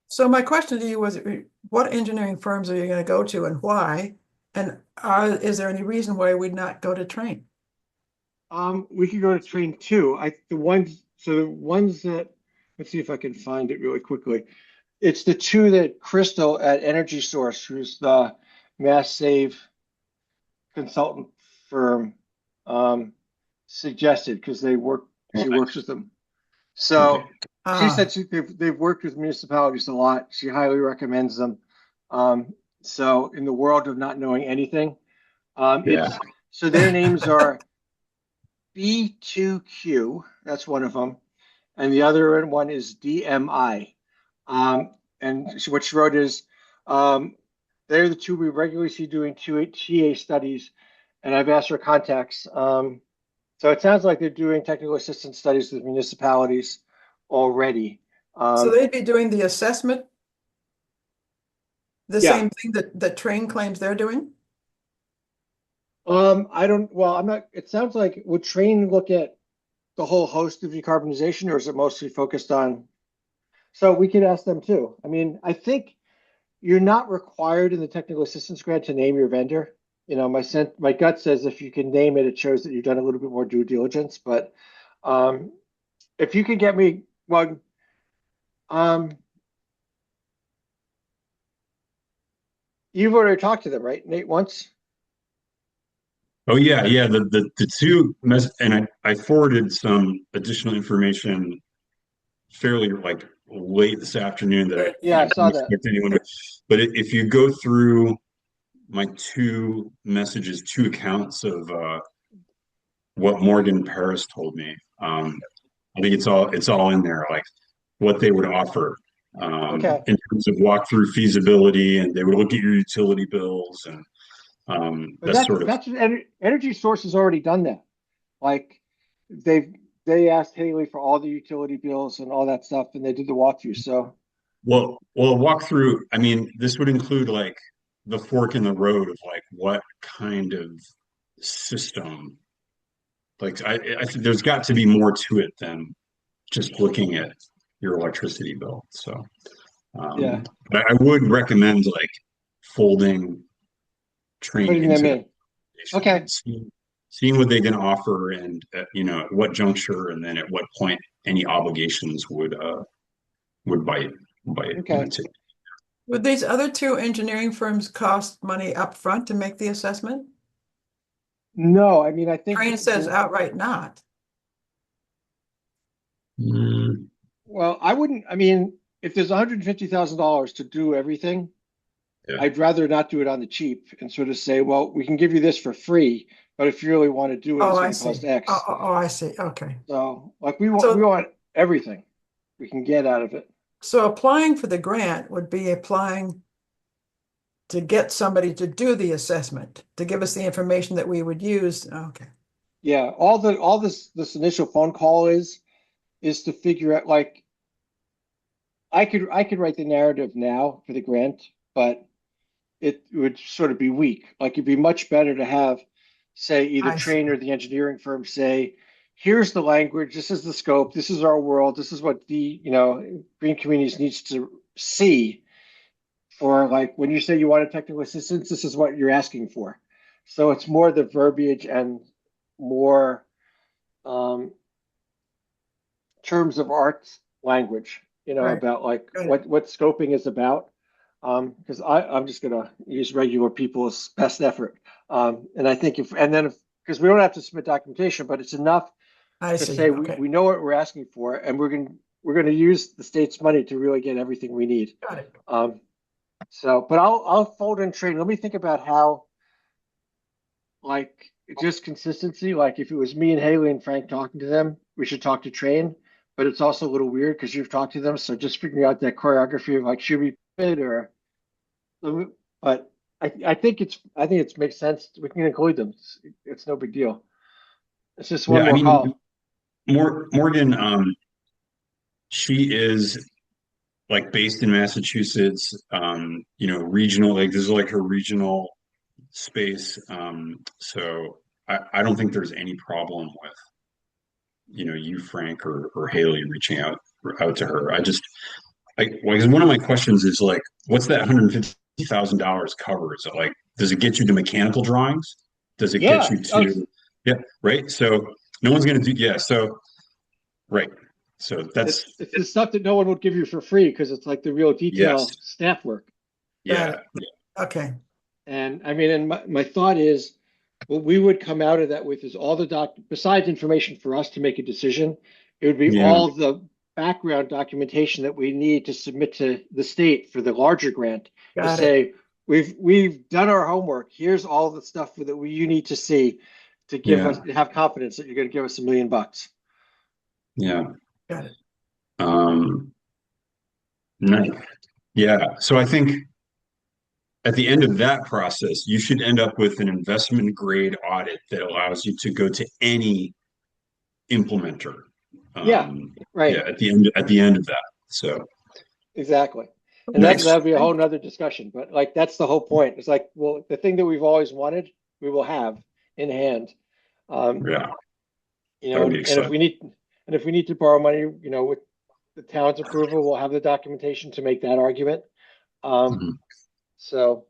So my question to you was, what engineering firms are you going to go to and why? And is there any reason why we'd not go to Train? We could go to train two. The ones that, let's see if I can find it really quickly. It's the two that Crystal at Energy Source, who's the Mass Save consultant firm, suggested because she works with them. So she said they've worked with municipalities a lot. She highly recommends them. So in the world of not knowing anything, so their names are B2Q, that's one of them, and the other one is DMI. And what she wrote is, they're the two we regularly see doing TA studies, and I've asked for contacts. So it sounds like they're doing technical assistance studies with municipalities already. So they'd be doing the assessment, the Yeah. same thing that Train claims they're doing? I'm not, it sounds like, would Train look at the whole host of decarbonization, or is it mostly focused on? So we could ask them too. I mean, I think you're not required in the technical assistance grant to name your vendor. You know, my gut says if you can name it, it shows that you've done a little bit more due diligence. But if you could get me one, you've already talked to them, right, Nate, once? Oh yeah, yeah. The two and I forwarded some additional information fairly like late this afternoon that I Yeah, I saw didn't that. expect anyone to. But if you go through my two messages, two accounts of what Morgan Paris told me, I think it's all in there, like what they would offer Okay. in terms of walkthrough feasibility, and they would look at your utility bills and But that sort of. that's Energy Source has already done that. Like they asked Haley for all the utility bills and all that stuff, and they did the walkthrough. So Well, walkthrough. I mean, this would include like the fork in the road of like what kind of system. Like I think there's got to be more to it than just looking at your electricity bill. So, yeah, but I would recommend like folding Train putting them into in. the Okay. seeing what they can offer and at what juncture and then at what point any obligations would bite. Okay. Would these other two engineering firms cost money up front to make the assessment? No, I mean, I think Train says outright not. Well, I wouldn't. I mean, if there's $150,000 to do everything, Yeah. I'd rather not do it on the cheap and sort of say, well, we can give you this for free, but if you really want to do it, it's Oh, I going to cost see. X. Oh, I see. Okay. So, like, we want everything we can get out of it. So applying for the grant would be applying to get somebody to do the assessment, to give us the information that we would use. Okay. Yeah, all this initial phone call is to figure out, like, I could write the narrative now for the grant, but it would sort of be weak. Like, it'd be much better to have, say, either I Train see. or the engineering firm say, here's the language, this is the scope, this is our world, this is what the Green Communities needs to see for, like, when you say you want a technical assistance, this is what you're asking for. So it's more the verbiage and more terms of art language, Right. about like Right. what scoping is about. Because I'm just gonna use regular people's best effort. And I think because we don't have to submit documentation, but it's enough I to see. say Okay. we know what we're asking for, and we're gonna use the state's money to really get everything we need. Got it. But I'll fold in Train. Let me think about how, like, just consistency. Like, if it was me and Haley and Frank talking to them, we should talk to Train. But it's also a little weird because you've talked to them, so just figuring out that choreography of, like, should we fit or. But I think it makes sense. We can include them. It's no big deal. It's just one Yeah, I more mean, call. Morgan, she is like based in Massachusetts, regional, like this is like her regional space. So I don't think there's any problem with, you, Frank, or Haley reaching out to her. Because one of my questions is like, what's that $150,000 cover? Is it like, does it get you to mechanical drawings? Does it get Yeah. you to, yeah, right? So no one's going to do, yeah. So, right. So It's the stuff that no one would give you for free because it's like the real detail yes. staff work. Yeah. Okay. And I mean, and my thought is what we would come out of that with is all the besides information for us to make a decision, it would be Yeah. all the background documentation that we need to submit to the state for the larger grant to Got it. say, we've done our homework. Here's all the stuff that you need to see to give us, have confidence that you're going to give us $1 million. Yeah. Got it. Nice. Yeah. So I think at the end of that process, you should end up with an investment grade audit that allows you to go to any implementer. Yeah, right. Yeah, at the end of that. So exactly. And nice. that'd be a whole nother discussion. But like that's the whole point. It's like, well, the thing that we've always wanted, we will have in hand. Yeah. And if we need to borrow money, with the town's approval, we'll have the documentation to make that argument. So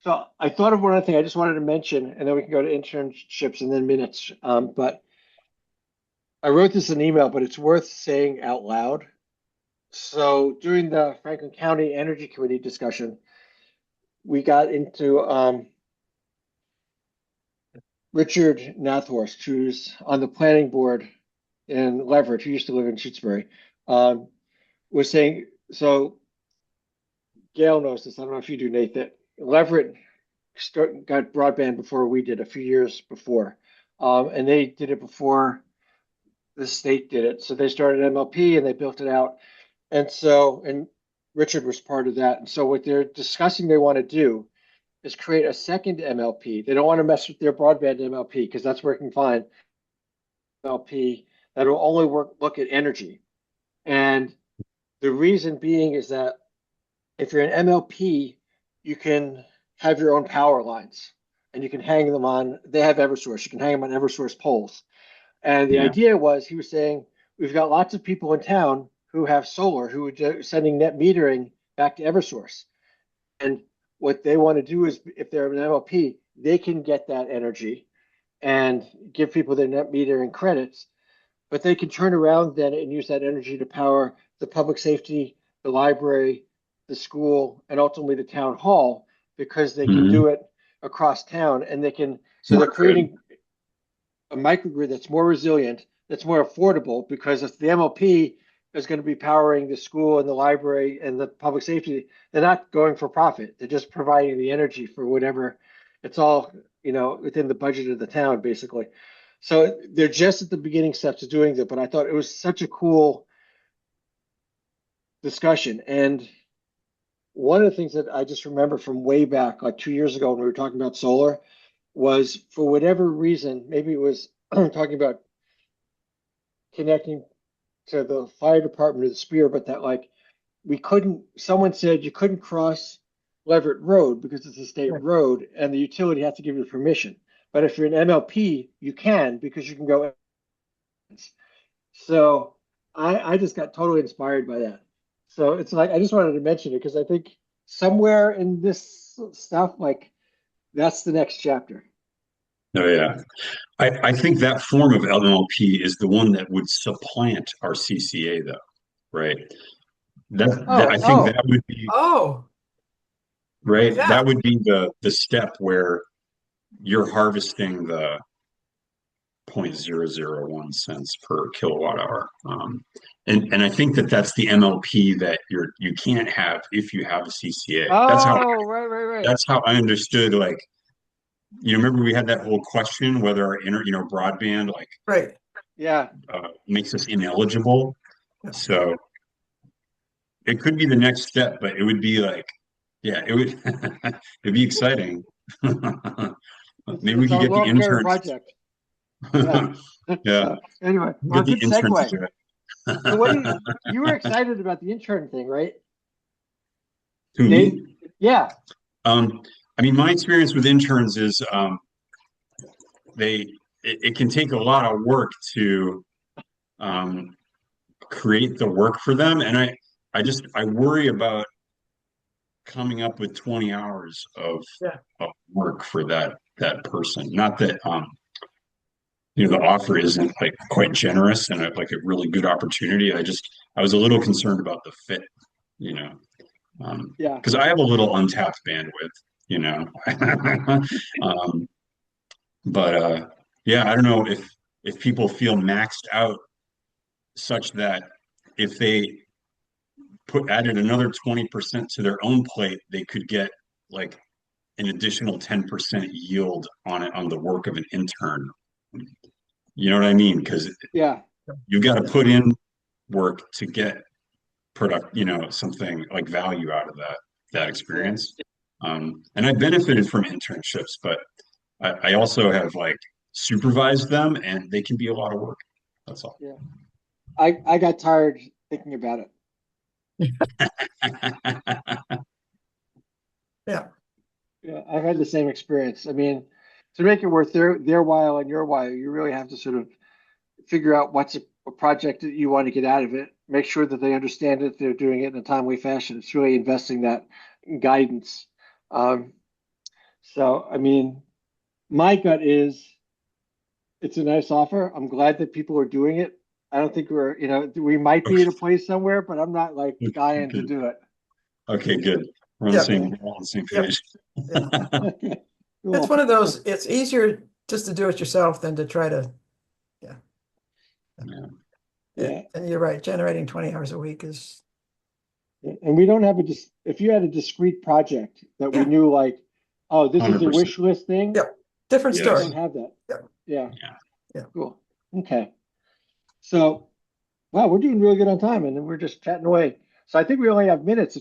I thought of one other thing I just wanted to mention, and then we can go to internships and then minutes. But I wrote this in an email, but it's worth saying out loud. So during the Franklin County Energy Committee discussion, we got into Richard Nathorst, who's on the planning board in Leverett, who used to live in Shutesbury, was saying, so Gail knows this, I don't know if you do, Nate, that Leverett got broadband before we did, a few years before. And they did it before the state did it. So they started MLP and they built it out. And Richard was part of that. And so what they're discussing they want to do is create a second MLP. They don't want to mess with their broadband MLP because that's working fine. MLP that will only look at energy. And the reason being is that if you're an MLP, you can have your own power lines and you can hang them on, they have Eversource, you can hang them on Eversource poles. And the idea was, he was saying, we've got lots of people in town who have solar, who are sending net metering back to Eversource. And what they want to do is, if they're an MLP, they can get that energy and give people their net metering credits, but they can turn around then and use that energy to power the public safety, the library, the school, and ultimately the town hall, because they can do it across town. And so they're creating a microgrid that's more resilient, that's more affordable, because if the MLP is going to be powering the school and the library and the public safety, they're not going for profit. They're just providing the energy for whatever. It's all, within the budget of the town, basically. So they're just at the beginning steps of doing that, but I thought it was such a cool discussion. And one of the things that I just remember from way back, like 2 years ago when we were talking about solar, was for whatever reason, maybe it was talking about connecting to the fire department of the Spear, but that someone said you couldn't cross Leverett Road because it's a state road and the utility has to give you permission. But if you're an MLP, you can, because you can go. So I just got totally inspired by that. So it's like, I just wanted to mention it because I think somewhere in this stuff, that's the next chapter. Oh, yeah. I think that form of MLP is the one that would supplant our CCA, though, right? I think that would be right. Yeah. That would be the step where you're harvesting the 0.001 cents per kilowatt hour. And I think that's the MLP that you can't have if you have a CCA. Right. That's how I understood, remember we had that whole question whether our broadband makes us ineligible. So it could be the next step, but it would be it'd be exciting. Maybe we could get the interns. Project. Yeah. Yeah. Anyway, Get the good interns segue. to it. So you were excited about the intern thing, right? Who, Dave? me? Yeah, I mean, my experience with interns is it can take a lot of work to um, create the work for them, and I worry about coming up with 20 hours Yeah. of work for that person. Not that the offer isn't like quite generous and like a really good opportunity. I was a little concerned about the fit, you know, yeah, because I have a little untapped bandwidth, you know. um, but yeah, I don't know if people feel maxed out such that if they added another 20% to their own plate, they could get like an additional 10% yield on it on the work of an intern. You know what I mean? Because yeah, you've got to put in work to get something like value out of that yeah, experience. And I benefited from internships, but I also have like supervised them, and they can be a lot of work. That's all. yeah. I got tired thinking about it. Yeah. Yeah, I've had the same experience. I mean, to make it worth their while and your while, you really have to sort of figure out what's a project that you want to get out of it. Make sure that they understand it, they're doing it in a timely fashion. It's really investing that guidance. Um, so, I mean, my gut is it's a nice offer. I'm glad that people are doing it. I don't think we might be Okay. in a place somewhere, but I'm not like dying to Okay. do it. Okay, good. Yep. We're on the same Yep. page. Yeah. Okay, It's cool. one of those, it's easier just to do it yourself than to try to, yeah. Yeah. Yeah. And you're right, generating 20 hours a week is, And we don't have if you had a discrete project that we yeah, knew like, oh, this is a 100%. wish list thing, yep, different we Yes. don't story. have that. Yep. Yeah, Yeah. Yeah. cool. Okay. So, wow, we're doing really good on time and then we're just chatting away. So I think we only have minutes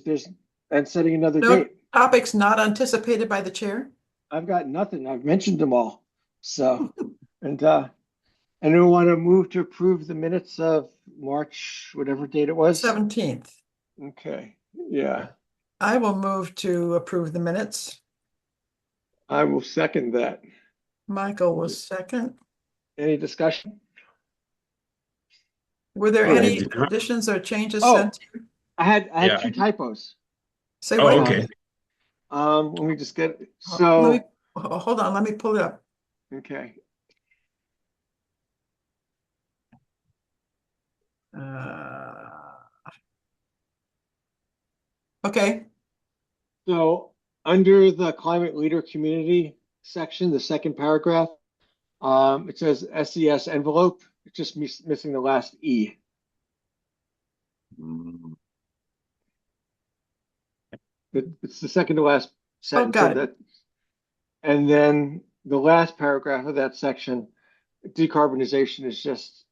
and setting another No date. topics not anticipated by the chair? I've got nothing. I've mentioned them all. So, and we want to move to approve the minutes of March, whatever date it was. 17th. Okay. Yeah. I will move to approve the minutes. I will second that. Michael was second. Any discussion? Were there Oh, I any did not- additions or changes Oh. sent? I had Yeah. two typos. Say Oh, what? okay. Let me just get Let me, hold on, let me pull it up. okay. Okay, So under the climate leader community section, the second paragraph, it says SES envelope. It's just missing the last E. Mm. It's the second to last sentence got of it. that. And then the last paragraph of that section, decarbonization is just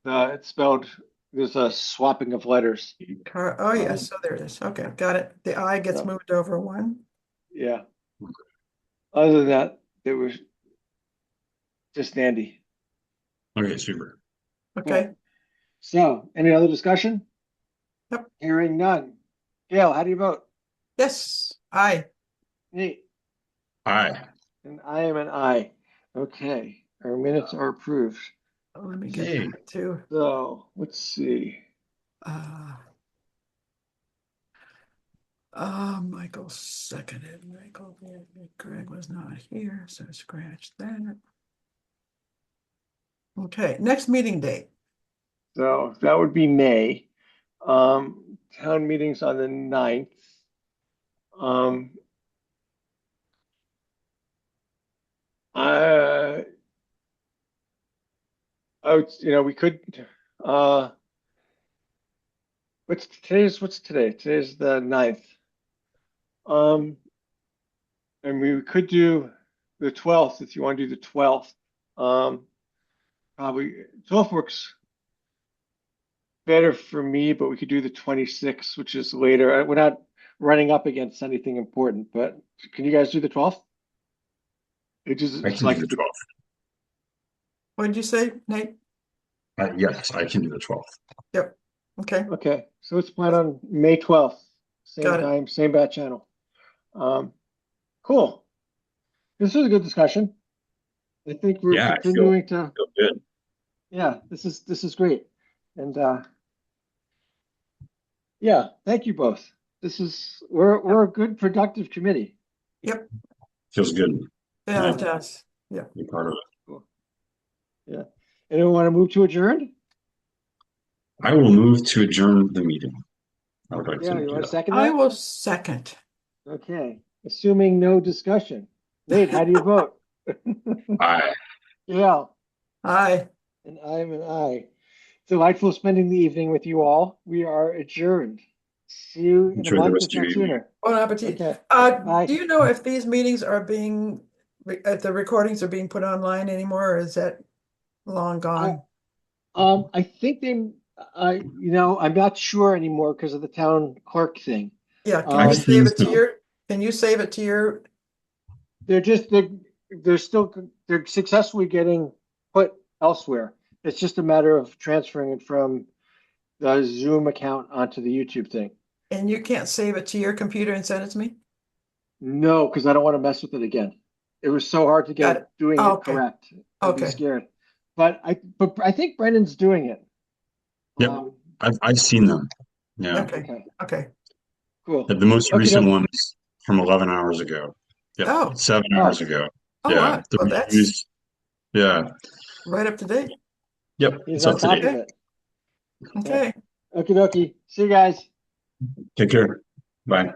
it's spelled, there's a swapping of letters. Oh, yes, so there it is. Okay, got it. The I gets So, moved over one. yeah. Other than that, it was just dandy. Okay, super. Okay, So, any other discussion? Yep. Hearing none. Gail, how do you vote? yes, I. Nate, Hi. and I am an I. Okay, our minutes are approved. Let me get Yay. that too. So, let's see. Michael seconded. Greg was not here, so scratch that. Okay, next meeting date. So that would be May. Town meetings on the 9th. I, we could, what's today? Today's the 9th. And we could do the 12th if you want to do the 12th. Probably 12th works better for me, but we could do the 26th, which is later. We're not running up against anything important, but can you guys do the 12th? I It's can like do the 12th. What did you say, Nate? Yes, I can do the 12th. Okay, Okay, so let's plan on May 12th, same Got it. time, same bat channel. Cool. This was a good discussion. I think we're Yeah, continuing to, feel good. yeah, this is great. And yeah, thank you both. We're a good productive committee. yep, Feels good. yeah, it does. Be part of it. Cool. Yeah. Anyone want to move to adjourn? I will move to adjourn the meeting. I would like Yeah, to you do want to that. second I that? will second. Okay, assuming no discussion. Nate, how do you vote? Aye. Yeah, Aye. and I'm an aye. Delightful spending the evening with you all. We are adjourned. See you in a Enjoy the month, rest if of your not evening. sooner. Bon appetit. Okay. Do Bye. you know if these meetings are being, if the recordings are being put online anymore, or is that long gone? I think I'm not sure anymore because of the town clerk thing. Yeah, can I've you seen save it to some. your, can you save it to your, They're successfully getting put elsewhere. It's just a matter of transferring it from the Zoom account onto the YouTube thing. and you can't save it to your computer and send it to me? No, because I don't want to mess with it again. It was so hard to Got get it. doing it Okay. correct. I'd be Okay. scared. But I think Brendan's doing it. Yep. I've seen them. Yeah. Okay, okay. Cool. The most Okay, recent doke. ones from 11 hours ago. Yep. Oh. 7 hours ago. Oh, Yeah. wow. The Well, that's reviews. Yeah. right up to date. Yep. He's It's on up to top date. of it. Okay. Okie dokie. See you guys. Take care. Bye.